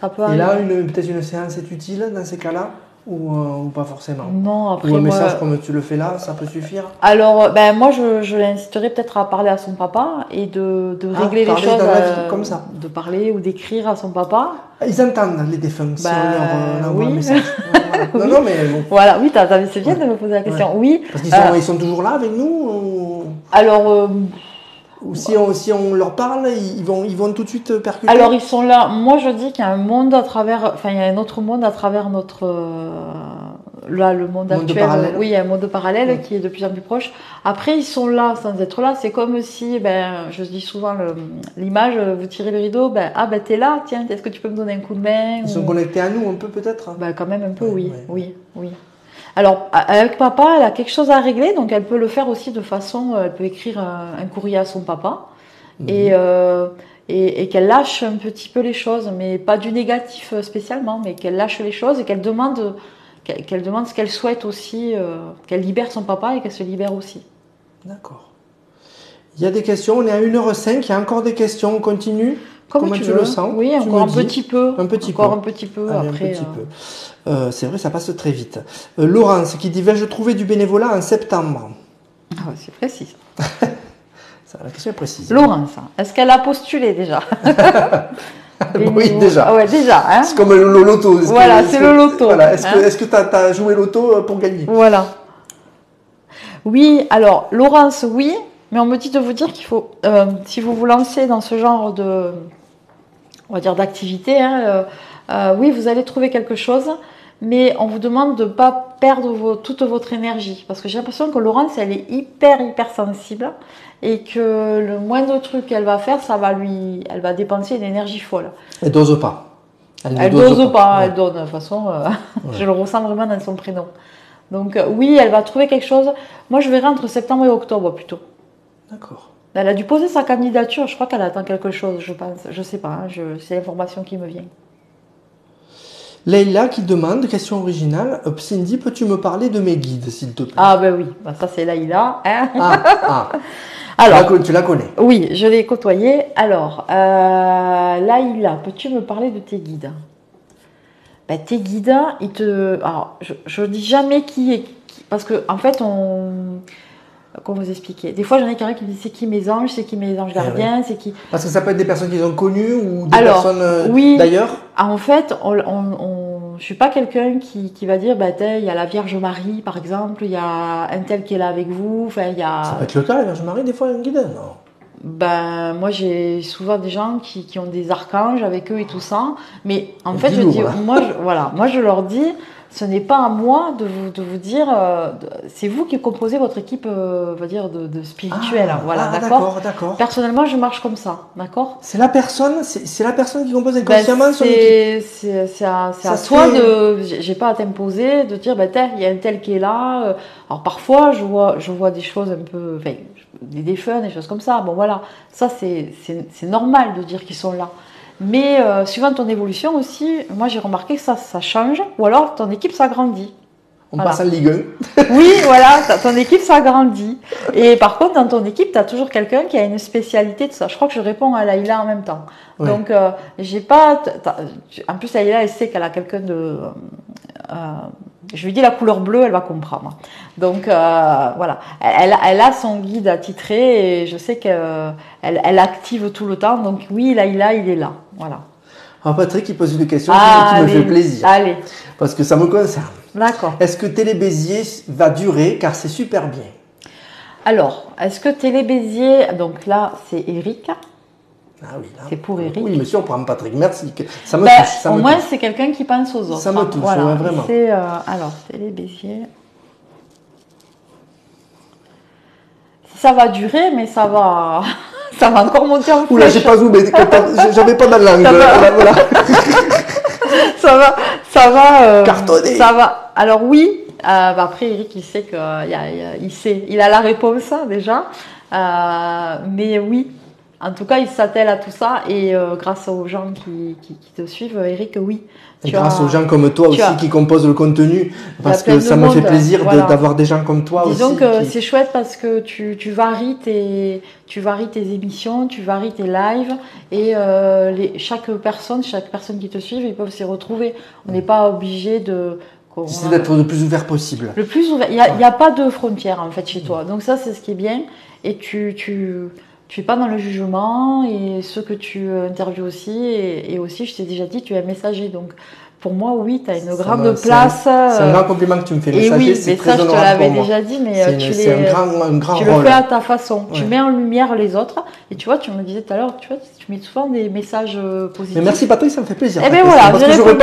Et là, peut-être une séance est utile dans ces cas-là? Ou pas forcément? Non, après. Ou un message comme tu le fais là, ça peut suffire? Alors, moi, je l'inciterais peut-être à parler à son papa et de régler les choses. Dans la vie, comme ça. De parler ou d'écrire à son papa. Ils entendent les défunts si on leur envoie un message. Voilà. Non, mais bon. Voilà, oui, c'est bien de me poser la question. Oui. Parce qu'ils sont toujours là avec nous Alors. Ou si on leur parle, ils vont tout de suite percuter? Alors, ils sont là. Moi, je dis qu'il y a un monde il y a un autre monde à travers là, le monde actuel, oui, il y a un monde parallèle qui est de plus en plus proche. Après, ils sont là sans être là. C'est comme si, je dis souvent l'image, vous tirez le rideau, t'es là, tiens, est-ce que tu peux me donner un coup de main? Ils sont connectés à nous un peu peut-être? Quand même un peu, oui. Alors, avec papa, elle a quelque chose à régler, donc elle peut le faire aussi de façon, elle peut écrire un courrier à son papa et qu'elle lâche un petit peu les choses, mais pas du négatif spécialement, mais qu'elle lâche les choses et qu'elle demande ce qu'elle souhaite aussi, qu'elle libère son papa et qu'elle se libère aussi. D'accord. Il y a des questions, on est à 1h05, il y a encore des questions, on continue? Comment tu le sens? Oui, encore un petit peu. Un petit peu. Allez, après. C'est vrai, ça passe très vite. Laurence qui dit, vais-je trouver du bénévolat en septembre? Ah ouais, c'est précis. La question est précise. Laurence, est-ce qu'elle a postulé déjà? Oui, déjà. Ah ouais, déjà. Hein, c'est comme le loto. Voilà, c'est le loto. Voilà. Est-ce que tu as joué loto pour gagner? Voilà. Oui, alors, Laurence, oui, mais on me dit de vous dire qu'il faut, si vous vous lancez dans ce genre de, on va dire, d'activité, oui, vous allez trouver quelque chose, mais on vous demande de ne pas perdre toute votre énergie. Parce que j'ai l'impression que Laurence, elle est hyper sensible et que le moindre truc qu'elle va faire, elle va dépenser une énergie folle. Elle dose pas. Elle dose pas, ouais. Elle donne. De toute façon, je le ressens vraiment dans son prénom. Donc oui, elle va trouver quelque chose. Moi, je verrai entre septembre et octobre plutôt. D'accord. Elle a dû poser sa candidature. Je crois qu'elle attend quelque chose, je pense. Je sais pas, c'est l'information qui me vient. Leïla qui demande, question originale, Cindy, peux-tu me parler de mes guides, s'il te plaît? Ah ben oui, ça c'est Leïla. Hein. Alors, tu la connais? Oui, je l'ai côtoyée. Alors, Leïla, peux-tu me parler de tes guides? Tes guides, alors, je ne dis jamais qui est qui, parce que en fait, comment vous expliquer? Des fois, j'en ai quelqu'un qui me dit c'est qui mes anges gardiens, c'est qui. Parce que ça peut être des personnes qu'ils ont connues ou des personnes d'ailleurs. En fait, je suis pas quelqu'un qui va dire il y a la Vierge Marie par exemple, il y a un tel qui est là avec vous, enfin il y a. Ça peut être le cas, la Vierge Marie des fois un guide, non? Moi j'ai souvent des gens qui ont des archanges avec eux et tout ça, mais en fait moi je leur dis. Ce n'est pas à moi de vous dire, c'est vous qui composez votre équipe, on va dire, de spirituel. D'accord. Personnellement, je marche comme ça, d'accord. C'est la personne qui compose inconsciemment son équipe. C'est à toi j'ai pas à t'imposer de dire, il y a un tel qui est là. Alors parfois, je vois des choses un peu, des défunts, des choses comme ça. Bon voilà, ça c'est normal de dire qu'ils sont là. Mais suivant ton évolution aussi, moi j'ai remarqué que ça change, ou alors ton équipe s'agrandit. On passe en Ligue 1. Oui, voilà, ton équipe s'agrandit. Et par contre, dans ton équipe, tu as toujours quelqu'un qui a une spécialité de ça. Je crois que je réponds à Leïla en même temps. Oui. Donc, j'ai pas. En plus, Leïla, elle sait qu'elle a quelqu'un de. Je lui dis la couleur bleue, elle va comprendre. Donc voilà, elle a son guide attitré et je sais qu'elle active tout le temps. Donc oui, Leïla, il est là. Voilà. Alors Patrick, il pose une question qui me fait plaisir. Allez. Parce que ça me concerne. D'accord. Est-ce que Télébéziers va durer car c'est super bien? Alors, est-ce que Télébéziers, donc là c'est Eric. Ah oui, là. C'est pour Eric. Oui, me surprend Patrick, merci. Ça me touche. Au moins, c'est quelqu'un qui pense aux autres. Ça me touche, voilà. Ouais, vraiment. Alors, Télébéziers. Ça va durer, mais ça va encore monter en flèche. Oula, j'ai pas zoomé, j'avais pas ma langue. Voilà. ça va. Cartonner. Ça va. Alors oui. Après, Eric, il sait il a la réponse déjà. Mais oui. En tout cas, il s'attelle à tout ça et grâce aux gens qui te suivent, Eric, oui. Et grâce aux gens comme toi aussi qui composent le contenu, parce que ça me fait plaisir d'avoir des gens comme toi aussi. Disons que c'est chouette parce que tu varies tes émissions, tu varies tes lives et chaque personne qui te suit, ils peuvent s'y retrouver. On n'est pas obligé de... C'est d'être le plus ouvert possible. Le plus ouvert. Il n'y a pas de frontières en fait chez toi. Donc ça, c'est ce qui est bien. Et tu es pas dans le jugement et ceux que tu interviews aussi. Et aussi, je t'ai déjà dit, tu es un messager. Donc pour moi, oui, tu as une grande place. C'est un grand compliment que tu me fais. Et oui, mais ça, je te l'avais déjà dit, mais tu le fais à ta façon. Ouais. Tu mets en lumière les autres. Et tu vois, tu me disais tout à l'heure, tu mets souvent des messages positifs. Mais merci Patrick, ça me fait plaisir. Eh ben voilà, parce que j'aurais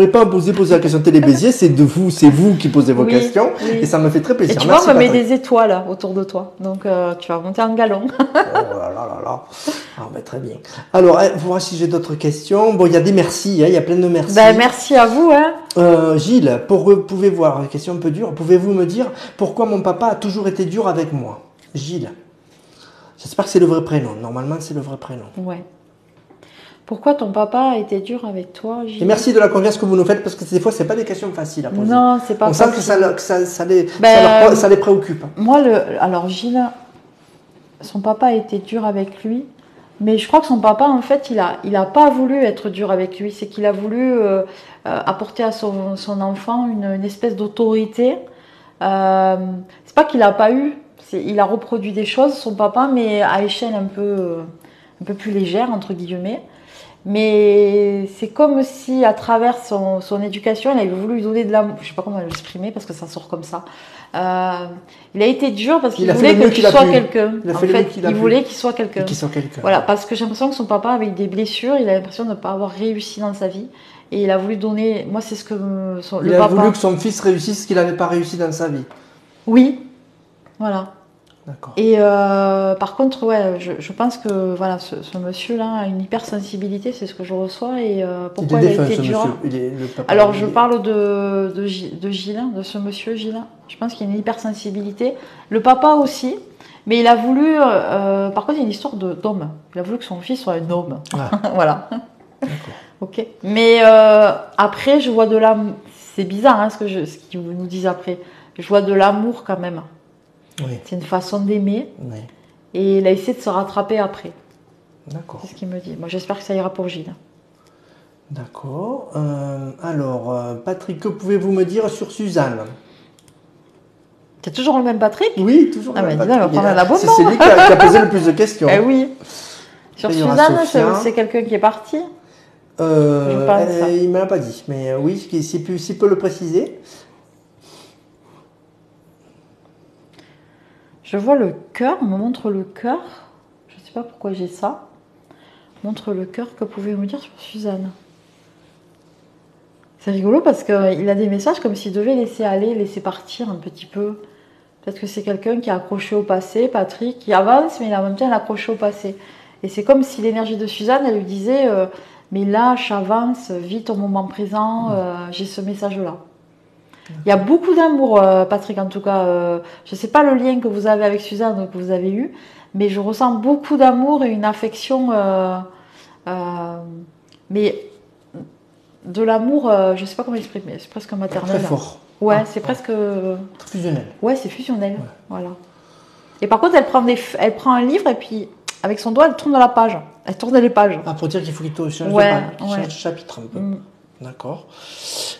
pas osé poser la question de Télé Béziers. C'est vous qui posez vos questions. Oui. Et ça me fait très plaisir. Et tu vois, on me met des étoiles autour de toi. Donc, tu vas monter en galon. Oh là là là. Ah, ben, très bien. Alors, voir si j'ai d'autres questions. Bon, il y a des merci, hein, il y a plein de merci. Ben, merci à vous. Hein. Gilles, pouvez voir, une question un peu dure, pouvez-vous me dire pourquoi mon papa a toujours été dur avec moi? Gilles. J'espère que c'est le vrai prénom. Normalement, c'est le vrai prénom. Ouais. Pourquoi ton papa a été dur avec toi, Gilles? Et merci de la confiance que vous nous faites, parce que des fois, c'est pas des questions faciles à poser. Non, c'est pas facile. On sent que ça les préoccupe. Moi, alors Gilles, son papa a été dur avec lui. Mais je crois que son papa, en fait, il a pas voulu être dur avec lui. C'est qu'il a voulu apporter à son enfant une espèce d'autorité. C'est pas qu'il a pas eu. Il a reproduit des choses, son papa, mais à échelle un peu plus légère, entre guillemets. Mais c'est comme si, à travers son éducation, il avait voulu lui donner de l'amour. Je sais pas comment l'exprimer parce que ça sort comme ça. Il a été dur parce qu'il voulait que tu sois quelqu'un. En fait, il voulait qu'il soit quelqu'un. Voilà, parce que j'ai l'impression que son papa, avec des blessures, il a l'impression de ne pas avoir réussi dans sa vie. Et il a voulu donner. Moi, c'est ce que le papa. Il a voulu que son fils réussisse ce qu'il n'avait pas réussi dans sa vie. Oui, voilà. D'accord. Et par contre, ouais, je pense que voilà, ce monsieur-là a une hypersensibilité, c'est ce que je reçois. Et pourquoi il a été dur? Alors, je parle de Gilles, de ce monsieur Gilles. Je pense qu'il y a une hypersensibilité. Le papa aussi, mais il a voulu. Par contre, il y a une histoire d'homme. Il a voulu que son fils soit un homme. Ah. Voilà. D'accord. Ok. Mais après, je vois de l'amour. C'est bizarre, hein, ce qu'ils nous disent après. Je vois de l'amour quand même. Oui. C'est une façon d'aimer. Oui. Et il a essayé de se rattraper après. D'accord. C'est ce qu'il me dit. Moi, j'espère que ça ira pour Gilles. D'accord. Alors, Patrick, que pouvez-vous me dire sur Suzanne? C'est toujours le même Patrick? Oui, toujours le même Patrick. On va prendre un abonnement. C'est lui qui a posé le plus de questions. Eh oui. Sur Suzanne, c'est quelqu'un qui est parti? Il ne me l'a pas dit. Mais oui, s'il peut le préciser. Je vois le cœur, on me montre le cœur. Je ne sais pas pourquoi j'ai ça. Montre le cœur, que pouvez-vous me dire sur Suzanne? C'est rigolo parce qu'il a des messages comme s'il devait laisser aller, laisser partir un petit peu. Peut-être que c'est quelqu'un qui est accroché au passé, Patrick, qui avance, mais il a en même temps accroché au passé. Et c'est comme si l'énergie de Suzanne, elle lui disait mais lâche, avance, vis ton moment présent, j'ai ce message-là. Il y a beaucoup d'amour, Patrick, en tout cas. Je ne sais pas le lien que vous avez avec Suzanne, que vous avez eu, mais je ressens beaucoup d'amour et une affection. Mais de l'amour, je ne sais pas comment exprimer, c'est presque maternel. Très fort. Ouais, c'est presque... fusionnel. Ouais, c'est fusionnel. Ouais. Voilà. Et par contre, elle prend un livre et puis, avec son doigt, elle tourne la page. Elle tourne les pages. Ah, pour dire qu'il faut qu'il change de page, change de chapitre un peu. D'accord.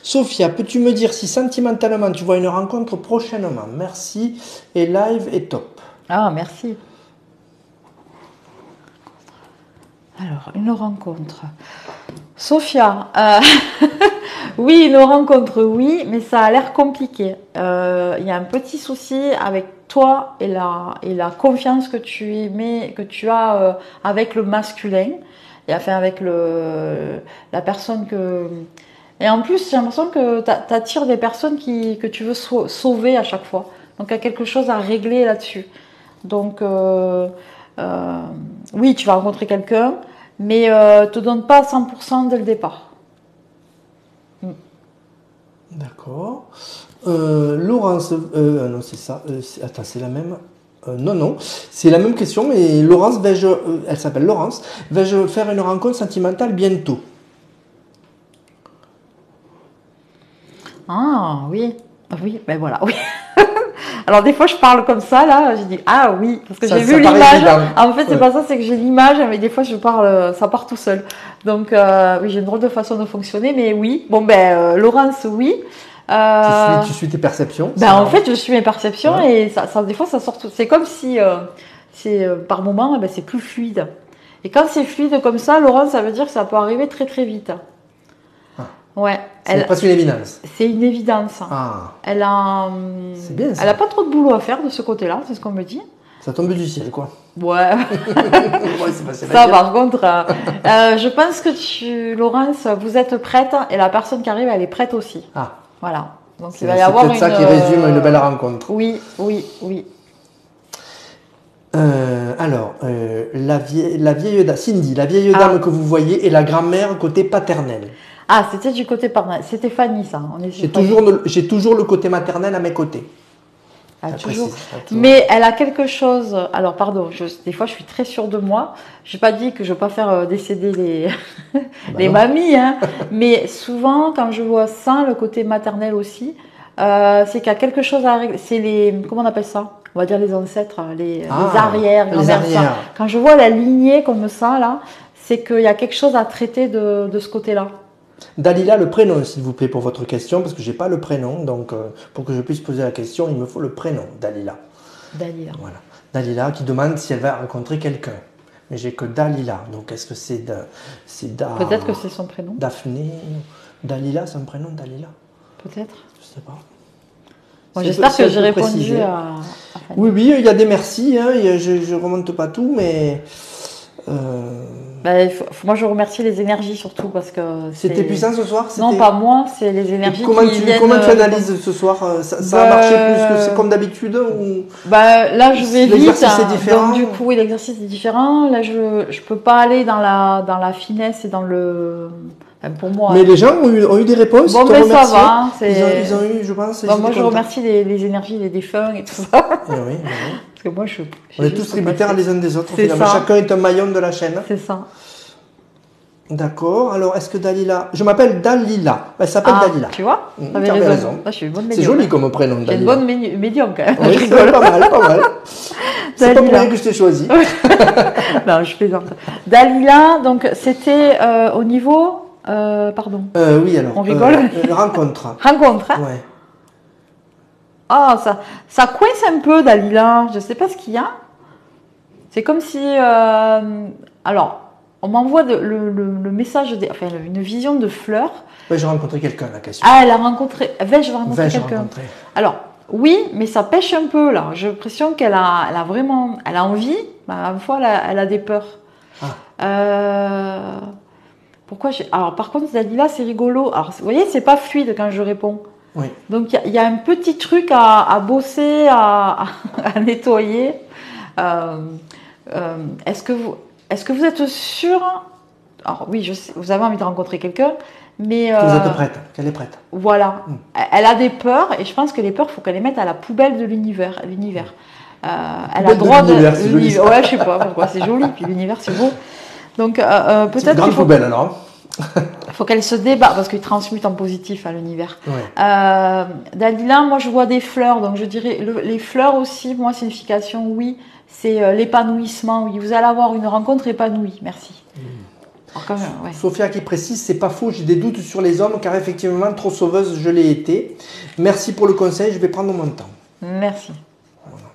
Sophia, peux-tu me dire si sentimentalement tu vois une rencontre prochainement? Merci. Et live est top. Ah, merci. Alors, une rencontre. Sophia, oui, une rencontre, oui, mais ça a l'air compliqué. Il y a un petit souci avec toi et la confiance que tu as avec le masculin. Et enfin avec la personne que... Et en plus, j'ai l'impression que tu attires des personnes que tu veux sauver à chaque fois. Donc, il y a quelque chose à régler là-dessus. Donc, oui, tu vas rencontrer quelqu'un, mais ne te donne pas à 100% dès le départ. D'accord. Laurence... non, c'est ça. Attends, c'est la même... non, c'est la même question, mais Laurence, elle s'appelle Laurence, vais-je faire une rencontre sentimentale bientôt? Ah oui, ben voilà, oui. Alors des fois je parle comme ça, là, je dis ah oui, parce que j'ai vu l'image. En fait c'est pas ça, c'est que j'ai l'image, mais des fois je parle, ça part tout seul. Donc oui, j'ai une drôle de façon de fonctionner, mais oui. Bon ben Laurence, oui. Tu suis tes perceptions. Ben en fait je suis mes perceptions et ça des fois ça sort. C'est comme si par moment c'est plus fluide. Et quand c'est fluide comme ça, Laurence, ça veut dire que ça peut arriver très très vite. Ouais. C'est presque une évidence. C'est une évidence. Ah. Elle a, c'est bien ça. Elle a pas trop de boulot à faire de ce côté-là, c'est ce qu'on me dit. Ça tombe du ciel, quoi. Ouais. Ouais, c'est facile à Ça, dire. par contre, je pense que Laurence, vous êtes prête et la personne qui arrive, elle est prête aussi. Ah. Voilà. Donc il va y avoir c'est peut-être ça qui résume une belle rencontre. Oui, oui, oui. Alors, la vieille dame, Cindy, la vieille dame que vous voyez est la grand-mère côté paternel. Ah, c'était du côté paternel. C'était Fanny, ça. J'ai toujours le côté maternel à mes côtés. Ah, toujours. Mais elle a quelque chose. Alors, pardon, des fois, je suis très sûre de moi. Je n'ai pas dit que je ne veux pas faire décéder les mamies, hein. Mais souvent, quand je vois ça, le côté maternel aussi, c'est qu'il y a quelque chose à régler. C'est les. Comment on appelle ça? On va dire les ancêtres, les arrières, les arrières. Quand je vois la lignée comme ça, là, c'est qu'il y a quelque chose à traiter de ce côté-là. Dalila, le prénom, s'il vous plaît, pour votre question, parce que j'ai pas le prénom, donc pour que je puisse poser la question, il me faut le prénom, Dalila. Dalila. Voilà. Dalila qui demande si elle va rencontrer quelqu'un. Mais j'ai que Dalila, donc est-ce que c'est Peut-être que c'est son prénom. Daphné, Dalila, c'est un prénom, Dalila. Peut-être. Je sais pas. Bon, j'espère que j'ai répondu à Fanny. Oui, oui, il y a des merci, hein, je remonte pas tout, mais... moi, je remercie les énergies surtout parce que c'était puissant ce soir. Non, pas moi, c'est les énergies comment tu analyses ce soir? Ça a marché plus que c'est comme d'habitude ou... Là, je vais vite. L'exercice est différent. Donc, du coup, oui, l'exercice est différent. Là, je peux pas aller dans la finesse et dans le... pour moi. Mais les gens ont eu des réponses. Bon, mais ça va. Ils ont eu, je pense. Moi, je remercie les énergies, les défunts et tout ça. Oui, oui. Parce que moi, on est tous tributaires les uns des autres. C'est ça. Chacun est un maillon de la chaîne. C'est ça. D'accord. Alors, est-ce que Dalila... Je m'appelle Dalila. Elle s'appelle Dalila. Tu vois? Tu avais raison. Je suis une bonne médium. C'est joli comme prénom, Dalila. J'ai une bonne médium, quand même. Oui, c'est pas mal, pas mal. C'est pas pour rien que je t'ai choisi. Non, je plaisante. Dalila, donc, c'était au niveau... pardon. Oui, alors. On rigole. Rencontre. Rencontre, hein? Ouais. Ah, ça coince un peu, Dalila. Je ne sais pas ce qu'il y a. C'est comme si... alors, on m'envoie le message, une vision de fleurs. Ouais, j'ai rencontré quelqu'un, la question. Ah, elle a rencontré... je vais rencontrer quelqu'un. Alors, oui, mais ça pêche un peu, là. J'ai l'impression qu'elle a vraiment... Elle a envie, mais à la fois, elle a des peurs. Pourquoi Alors, par contre, Dalila, c'est rigolo. Alors, vous voyez, c'est pas fluide quand je réponds. Oui. Donc, il y a un petit truc à bosser, à nettoyer. Est-ce que vous êtes sûr? Alors, oui, je sais, vous avez envie de rencontrer quelqu'un, mais... Vous êtes prête, qu'elle est prête. Voilà. Elle a des peurs, et je pense que les peurs, il faut qu'elle les mette à la poubelle de l'univers. Elle a le droit de... Ouais, je sais pas pourquoi, c'est joli, puis l'univers, c'est beau. Donc, peut-être c'est une grande poubelle, alors. Il faut qu'elle se débat parce qu'il transmute en positif à l'univers. Ouais. Dalila, moi je vois des fleurs, donc je dirais les fleurs aussi, moi signification, oui, c'est l'épanouissement, oui. Vous allez avoir une rencontre épanouie, merci. Alors, quand même, ouais. Sophia qui précise, c'est pas faux, j'ai des doutes sur les hommes car effectivement, trop sauveuse, je l'ai été. Merci pour le conseil, je vais prendre mon temps. Merci. Voilà.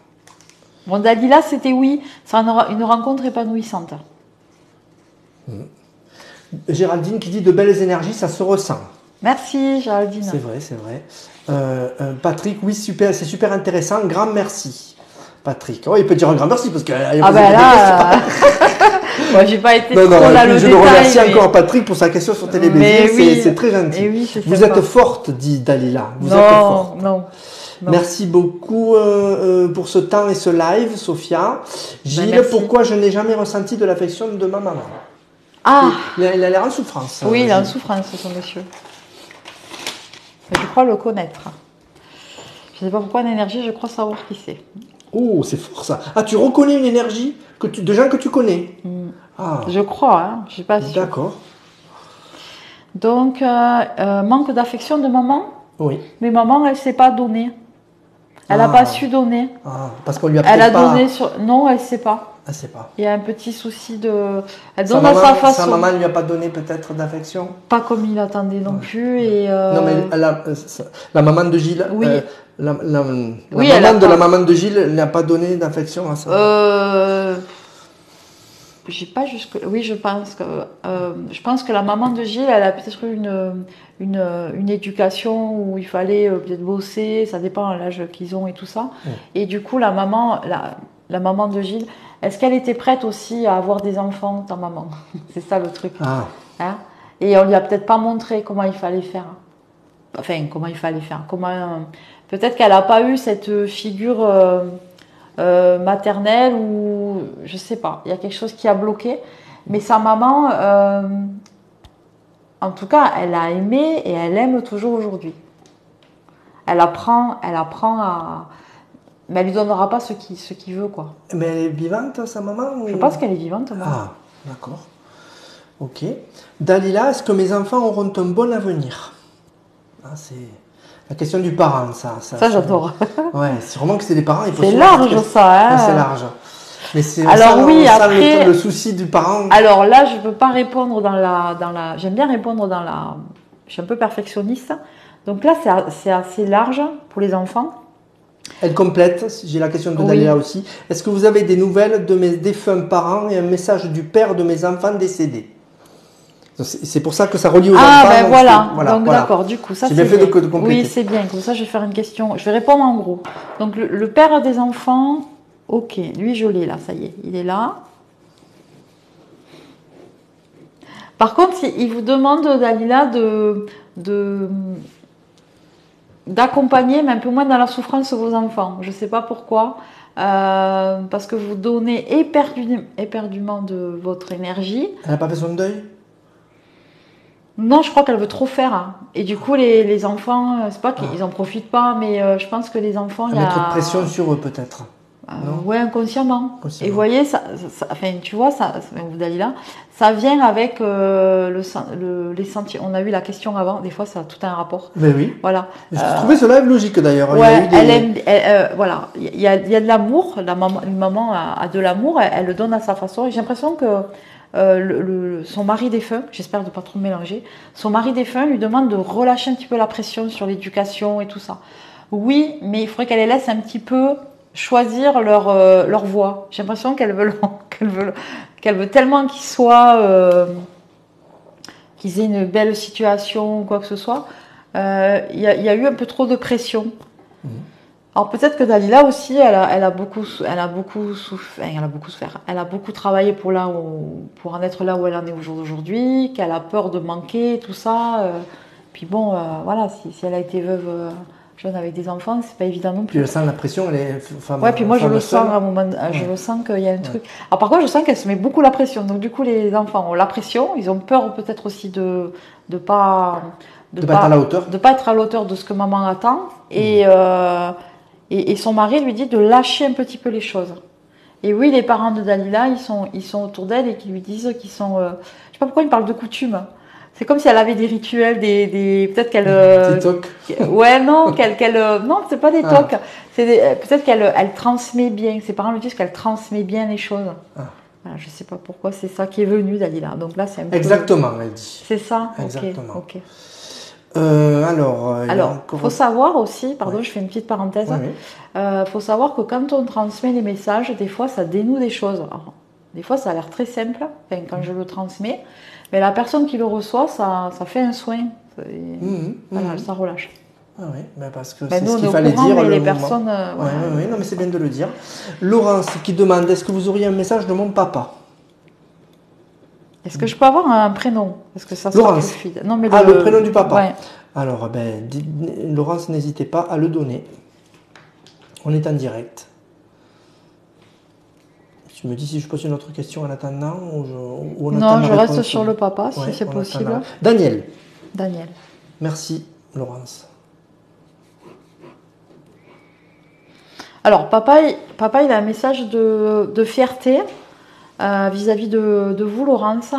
Bon, Dalila, c'était oui, ça en aura une rencontre épanouissante. Géraldine qui dit de belles énergies, ça se ressent. Merci Géraldine. C'est vrai, c'est vrai. Patrick, oui, super, c'est super intéressant. Grand merci, Patrick. Oh, il peut dire un grand merci parce que. Moi, j'ai pas été trop dans le détail. Je le remercie encore Patrick pour sa question sur Télébéziers. Oui, c'est très gentil. Oui, vous êtes forte, dit Dalila. Vous êtes forte. Non. Merci beaucoup pour ce temps et ce live, Sophia. Gilles, pourquoi je n'ai jamais ressenti de l'affection de ma maman? Ah. Il a l'air en souffrance. Oui, il est en souffrance, ce monsieur. Mais je crois le connaître. Je ne sais pas pourquoi une énergie, je crois savoir qui c'est. Oh, c'est fort ça. Ah, tu reconnais une énergie de gens que tu connais. Ah. Je crois, hein. Je ne suis pas sûre. D'accord. Donc, manque d'affection de maman. Oui. Mais maman, elle ne s'est pas donner. Elle n'a pas su donner. Ah, parce qu'on lui a Elle a donné sur... Non, elle ne sait pas. Elle ne sait pas. Il y a un petit souci de... Elle donne à sa façon. Sa maman ne lui a pas donné peut-être d'affection? Pas comme il attendait non plus. Et Non, mais la maman de Gilles... Oui. La maman de Gilles n'a pas donné d'affection à ça. j'ai pas jusque. Oui, je pense que la maman de Gilles, elle a peut-être eu une éducation où il fallait peut-être bosser, ça dépend de l'âge qu'ils ont et tout ça. Et du coup, la maman de Gilles, est-ce qu'elle était prête aussi à avoir des enfants, ta maman? C'est ça le truc. Hein? Et on lui a peut-être pas montré comment il fallait faire. Enfin, comment il fallait faire. Peut-être qu'elle n'a pas eu cette figure maternelle ou je sais pas. Il y a quelque chose qui a bloqué. Mais sa maman, en tout cas, elle a aimé et elle aime toujours aujourd'hui. Elle apprend à... Mais elle lui donnera pas ce qu'il veut, quoi. Mais elle est vivante, sa maman ou... Je pense qu'elle est vivante, moi. Ah, d'accord. Ok. Dalila, est-ce que mes enfants auront un bon avenir? C'est la question du parent, ça. Ça j'adore. Ouais, c'est vraiment que c'est des parents. C'est large, ça. Hein, c'est large. Mais c'est alors oui, après le souci du parent. Alors là, je peux pas répondre dans la. J'aime bien répondre dans la. Je suis un peu perfectionniste. Donc là, c'est assez large pour les enfants. Elle complète. J'ai la question de Dalila aussi. Est-ce que vous avez des nouvelles de mes défunts parents et un message du père de mes enfants décédés? C'est pour ça que ça relie aux enfants. Ah ben voilà. Donc d'accord, du coup ça c'est bien. De compléter. Oui, c'est bien. Comme ça, je vais faire une question. Je vais répondre en gros. Donc le père des enfants, ok, lui je l'ai là, ça y est, il est là. Par contre, il vous demande, Dalila, d'accompagner, mais un peu moins dans la souffrance, vos enfants. Je ne sais pas pourquoi. Parce que vous donnez éperdument de votre énergie. Elle n'a pas fait son deuil? Non, je crois qu'elle veut trop faire. Hein. Et du coup, les enfants, c'est pas qu'ils en profitent pas, mais je pense que les enfants... Elle met trop de pression sur eux, peut-être. Oui, inconsciemment. Et vous voyez, enfin, tu vois, Dalila, ça vient avec les sentiments. On a eu la question avant, des fois, ça a tout un rapport. Mais oui. Voilà. Je trouvais cela logique, d'ailleurs. Ouais, voilà. Il y a de l'amour. Une maman a de l'amour, elle le donne à sa façon. Et j'ai l'impression que son mari défunt, j'espère de ne pas trop mélanger, son mari défunt lui demande de relâcher un petit peu la pression sur l'éducation et tout ça. Oui, mais il faudrait qu'elle les laisse un petit peu choisir leur voie. J'ai l'impression qu'elle veut tellement qu'ils aient une belle situation ou quoi que ce soit. Il y a eu un peu trop de pression. Alors peut-être que Dalila aussi, elle a beaucoup souffert. Elle a beaucoup travaillé pour en être là où elle en est aujourd'hui, qu'elle a peur de manquer, tout ça. Puis bon, voilà, si elle a été veuve jeune avec des enfants, c'est pas évident non plus. Puis elle sent la pression, elle est femme. Ouais, puis moi je le sens à un moment, je le sens qu'il y a un truc. Alors par contre, je sens qu'elle se met beaucoup la pression. Donc du coup, les enfants ont la pression, ils ont peur peut-être aussi de pas être à la hauteur. De pas être à la hauteur de ce que maman attend. Et son mari lui dit de lâcher un petit peu les choses. Et oui, les parents de Dalila, ils sont autour d'elle et qui lui disent qu'ils sont... je sais pas pourquoi ils parlent de coutumes. C'est comme si elle avait des rituels, peut-être qu'elle... Des tocs. Ouais, non, non, c'est pas des tocs. Peut-être qu'elle transmet bien. Ses parents lui disent qu'elle transmet bien les choses. Voilà, je sais pas pourquoi, c'est ça qui est venu, Dalila. Donc là, c'est un peu... Exactement, elle dit. C'est ça. Exactement. Ok. Alors, faut savoir aussi, pardon, je fais une petite parenthèse, faut savoir que quand on transmet les messages, des fois ça dénoue des choses. Alors, des fois ça a l'air très simple, quand je le transmets, mais la personne qui le reçoit, ça fait un soin, ça relâche. Ah oui, parce que c'est nous, ce qu'il fallait dire. Mais les personnes... Oui, non, mais c'est bien de le dire. Laurence qui demande, est-ce que vous auriez un message de mon papa? Est-ce que je peux avoir un prénom? Parce que ça sera plus fluide. Non, mais le prénom du papa. Ouais. Alors, Laurence, n'hésitez pas à le donner. On est en direct. Je me dis si je pose une autre question en attendant ou non, je reste sur le papa, si c'est possible. Daniel. Merci, Laurence. Alors, papa, il a un message de fierté vis-à-vis de vous, Laurence.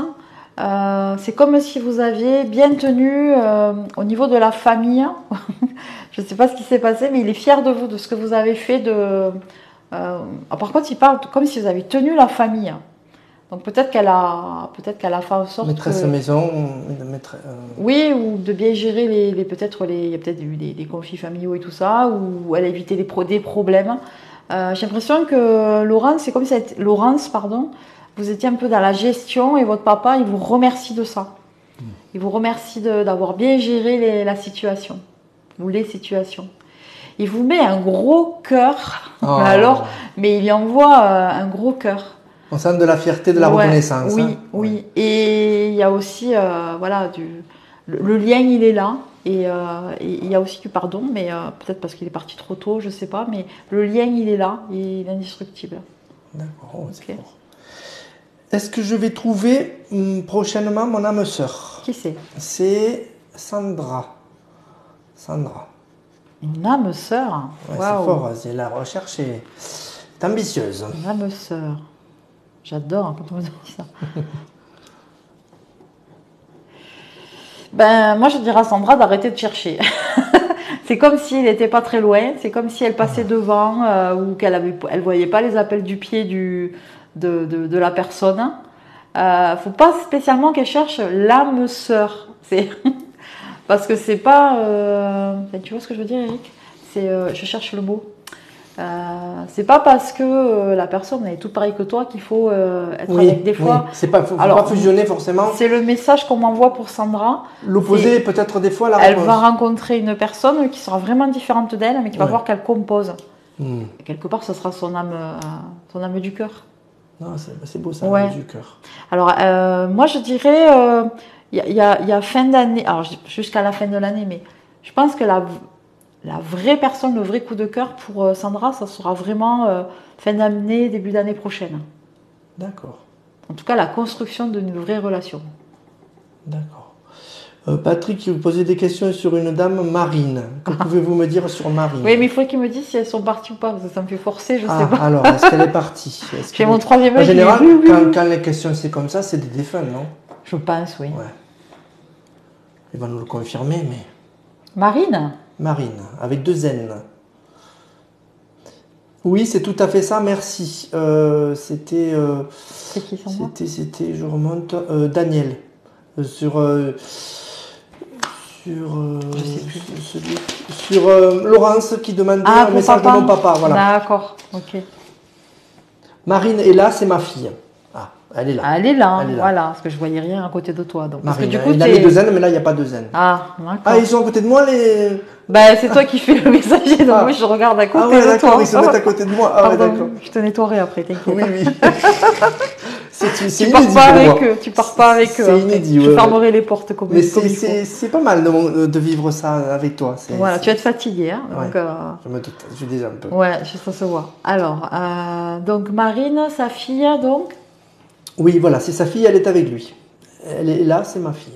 C'est comme si vous aviez bien tenu au niveau de la famille. Je ne sais pas ce qui s'est passé, mais il est fier de vous, de ce que vous avez fait. Par contre, il parle comme si vous avez tenu la famille. Donc peut-être qu'elle a fait en sorte maîtresse maison, oui, ou de bien gérer il y a peut-être eu des conflits familiaux et tout ça, ou elle a évité des problèmes. J'ai l'impression que Laurence, vous étiez un peu dans la gestion et votre papa, il vous remercie de ça. Il vous remercie d'avoir bien géré la situation, ou les situations. Il vous met un gros cœur, mais il y envoie un gros cœur. On sent de la fierté, de la reconnaissance. Oui, hein. oui. Et il y a aussi, voilà, le lien, il est là. Et il y a aussi du pardon, mais peut-être parce qu'il est parti trop tôt, je ne sais pas. Mais le lien, il est là, il est indestructible. D'accord, c'est fort. Est-ce que je vais trouver prochainement mon âme sœur? Qui c'est? C'est Sandra. Sandra. Une âme sœur? Ouais, c'est fort, la recherche est ambitieuse. Une âme sœur. J'adore quand on me dit ça. Ben, moi, je dirais à Sandra d'arrêter de chercher. C'est comme s'il n'était pas très loin, c'est comme si elle passait devant ou qu'elle ne voyait pas les appels du pied de la personne. Faut pas spécialement qu'elle cherche l'âme sœur. Parce que c'est pas... tu vois ce que je veux dire, Eric? Je cherche le mot. C'est pas parce que la personne est tout pareil que toi qu'il faut être avec des fois. C'est pas, faut pas fusionner forcément. C'est le message qu'on m'envoie pour Sandra. L'opposé peut-être des fois la réponse. Elle va rencontrer une personne qui sera vraiment différente d'elle, mais qui va voir qu'elle compose. Quelque part, ce sera son âme du cœur. Non, c'est beau ça, l'âme du cœur. Alors moi je dirais, il y a fin d'année, alors jusqu'à la fin de l'année, mais je pense que la vraie personne, le vrai coup de cœur pour Sandra, ça sera vraiment fin d'année, début d'année prochaine. D'accord. En tout cas, la construction d'une vraie relation. D'accord. Patrick, vous posez des questions sur une dame, Marine. Que pouvez-vous me dire sur Marine? Oui, mais il faut qu'il me dise si elles sont parties ou pas, parce que ça me fait forcer, je sais pas. Alors, est-ce qu'elle est partie? J'ai mon troisième œil. En général, quand les questions c'est comme ça, c'est des défunts, non? Je pense, oui. Ouais. Il va nous le confirmer, mais... Marine, avec 2 N. Oui, c'est tout à fait ça, merci. C'était... c'est qui son nom? C'était, je remonte, Daniel. Sur Laurence qui demandait un message de mon papa. Voilà. D'accord, ok. Marine est là, c'est ma fille. Ah, elle est là. Elle est là, voilà, parce que je voyais rien à côté de toi. Donc. Marine, parce que du coup, il a mis 2 N, mais là, il n'y a pas 2 N. Ah, d'accord. Ah, ils sont à côté de moi, les... Ben, c'est toi qui fais le messager, donc moi, je regarde à côté de toi. Ils se mettent à côté de moi. Ah, ouais, d'accord. Je te nettoierai après, t'inquiète. Oui. Tu pars pas avec eux, tu pars pas avec eux. C'est inédit, Je fermerai les portes comme il faut. C'est pas mal de vivre ça avec toi. Voilà, tu vas être fatiguée. Hein, donc, je me doute, je suis déjà un peu. Ouais, ça se voit. Alors, donc Marine, sa fille, donc? Oui, voilà, c'est sa fille, elle est avec lui. Elle est là, c'est ma fille.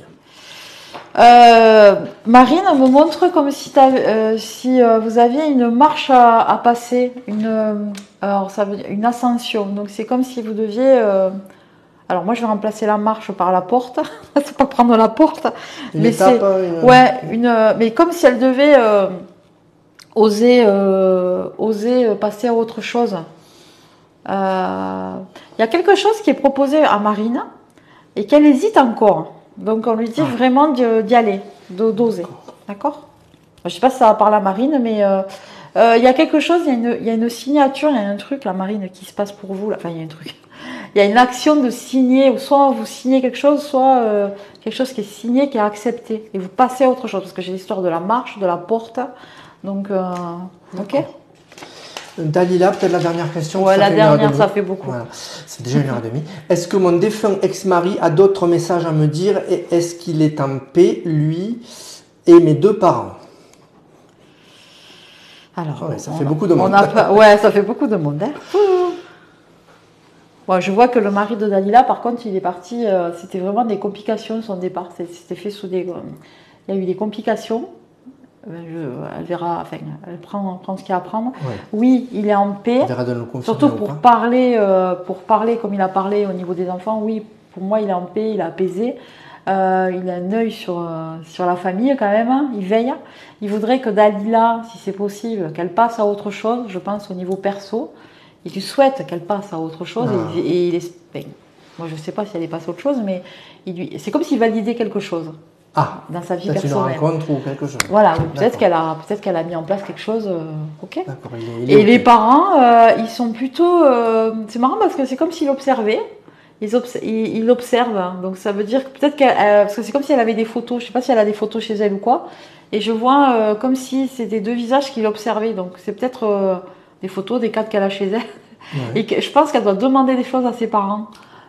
Marine me montre comme si vous aviez une marche à passer, alors ça veut dire une ascension. Donc c'est comme si vous deviez. Alors moi je vais remplacer la marche par la porte. C'est pas prendre la porte. Une étape. Mais comme si elle devait oser passer à autre chose. Il y a quelque chose qui est proposé à Marine et qu'elle hésite encore. Donc on lui dit vraiment d'y aller, d'oser. D'accord? Je ne sais pas si ça va parler à Marine, mais il y a quelque chose, il y a une signature, il y a un truc, la Marine, qui se passe pour vous. Là. Enfin, il y a un truc. Il y a une action de signer, ou soit vous signez quelque chose, soit quelque chose qui est signé, qui est accepté. Et vous passez à autre chose, parce que j'ai l'histoire de la marche, de la porte. Donc, ok? Dalila, peut-être la dernière question. Ouais, la dernière, ça fait beaucoup. Voilà. C'est déjà 1h30. Est-ce que mon défunt ex-mari a d'autres messages à me dire et est-ce qu'il est en paix, lui et mes 2 parents? Alors, ça fait beaucoup de monde. Ouais, ça fait beaucoup de monde. Hein. Bon, je vois que le mari de Dalila, par contre, il est parti. C'était vraiment des complications son départ. C'était fait sous des. Il y a eu des complications. Elle verra, enfin, elle prend ce qu'il y a à prendre. Ouais. Oui, il est en paix. Elle verra de nous confirmer. Surtout pour parler comme il a parlé au niveau des enfants. Oui, pour moi, il est en paix, il est apaisé. Il a un œil sur la famille quand même. Hein. Il veille. Il voudrait que Dalila, si c'est possible, qu'elle passe à autre chose. Je pense au niveau perso. Il lui souhaite qu'elle passe à autre chose. Et il est. Moi, je ne sais pas si elle est passée à autre chose, mais c'est comme s'il validait quelque chose. Dans sa vie personnelle. Une rencontre ou quelque chose. Voilà, peut-être qu'elle a mis en place quelque chose. Ok. Et les parents, ils sont plutôt. C'est marrant parce que c'est comme s'il observait. il observe. Hein. Donc ça veut dire que peut-être parce que c'est comme si elle avait des photos. Je sais pas si elle a des photos chez elle ou quoi. Et je vois comme si c'était deux visages qu'il observait. Donc c'est peut-être des photos, des cadres qu'elle a chez elle. Ouais. Et je pense qu'elle doit demander des choses à ses parents.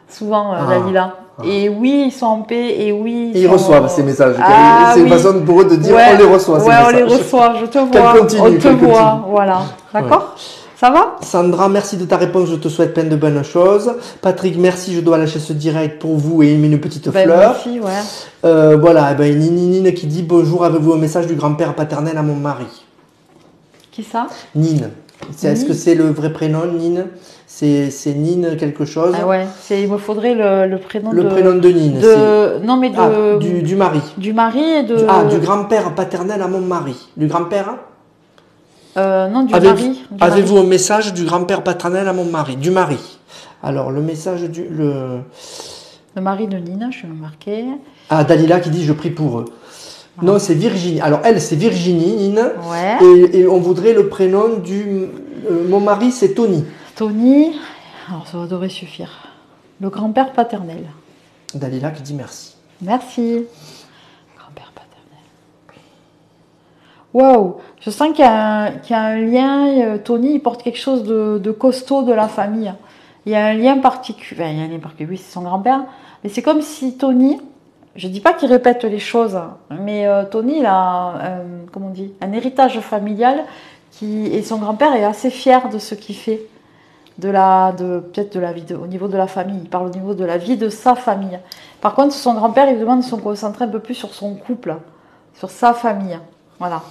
Souvent, Dalila. Et oui, ils sont en paix. Et oui, ils reçoivent ces messages. C'est une façon pour eux de dire on les reçoit. Ces messages. On les reçoit. Je te vois. On te voit. Voilà. D'accord. Ça va? Sandra, merci de ta réponse. Je te souhaite plein de bonnes choses. Patrick, merci. Je dois lâcher ce direct pour vous et une petite fleur. Merci, ouais. Voilà. Nine qui dit bonjour. Avez-vous un message du grand-père paternel à mon mari? Qui ça? Nine. Est-ce que c'est le vrai prénom, Nine? C'est Nine quelque chose? Ah ouais, il me faudrait le prénom Le prénom de Nine. Non, mais du mari. Du mari et de... du grand-père paternel à mon mari. Du grand-père? Non, du mari. Avez-vous un message du grand-père paternel à mon mari? Du mari. Alors, le message du... Le mari de Nina, je vais le marquer. Ah, Dalila qui dit « Je prie pour eux ». Non, c'est Virginie. Alors, elle, c'est Virginie, Nine. Ouais. Et on voudrait le prénom du... mon mari, c'est Tony. Tony. Alors, ça devrait suffire. Le grand-père paternel. Dalila qui dit merci. Merci. Grand-père paternel. Waouh. Je sens qu'il y a un lien. Tony, il porte quelque chose de costaud de la famille. Il y a un lien particulier. Enfin, il y a un lien particulier. Oui, c'est son grand-père. Mais c'est comme si Tony... Je dis pas qu'il répète les choses, mais Tony, il a comment on dit, un héritage familial et son grand-père est assez fier de ce qu'il fait, peut-être de la vie, au niveau de la famille. Il parle au niveau de la vie de sa famille. Par contre, son grand-père, il demande de se concentrer un peu plus sur son couple, sur sa famille. Voilà.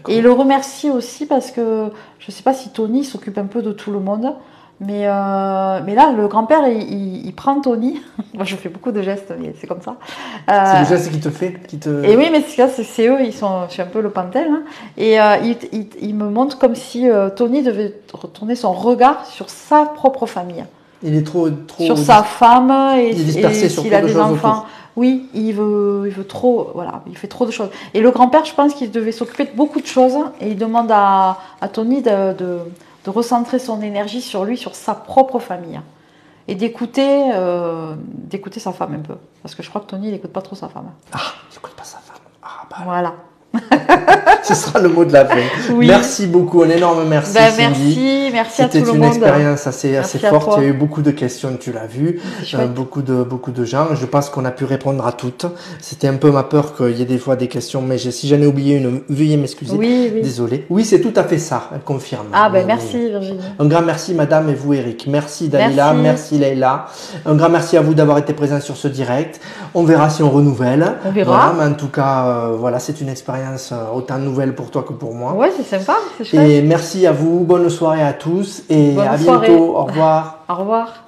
Et il le remercie aussi parce que je sais pas si Tony s'occupe un peu de tout le monde. Mais là, le grand-père, il prend Tony. Moi, je fais beaucoup de gestes, mais c'est comme ça. C'est le geste qu'il te fait Et oui, mais c'est eux, je suis un peu le pantel. Hein. Et il me montre comme si Tony devait retourner son regard sur sa propre famille. Il est trop sur sa femme et s'il a des enfants. Autour. Oui, il veut trop, voilà, il fait trop de choses. Et le grand-père, je pense qu'il devait s'occuper de beaucoup de choses. Et il demande à Tony de recentrer son énergie sur lui, sur sa propre famille. Et d'écouter sa femme un peu. Parce que je crois que Tony, il n'écoute pas trop sa femme. Ah, il n'écoute pas sa femme. Ah, bah. Voilà. Ce sera le mot de la fin. Oui. Merci beaucoup, un énorme merci. Merci à tout le monde. C'était une expérience assez forte. Il y a eu beaucoup de questions, tu l'as vu, beaucoup de gens. Je pense qu'on a pu répondre à toutes. C'était un peu ma peur qu'il y ait des fois des questions, mais si j'en ai oublié une, veuillez m'excuser. Oui. Désolé. Oui, c'est tout à fait ça, elle confirme. Ah ben merci Virginie. Un grand merci Madame et vous Eric. Merci Dalila, merci Leïla. Un grand merci à vous d'avoir été présents sur ce direct. On verra si on renouvelle. On verra. Voilà, mais en tout cas, voilà, c'est une expérience autant nouvelle pour toi que pour moi. Ouais, c'est sympa, c'est chouette. Et merci à vous, bonne soirée à tous et à bientôt. Au revoir. Au revoir.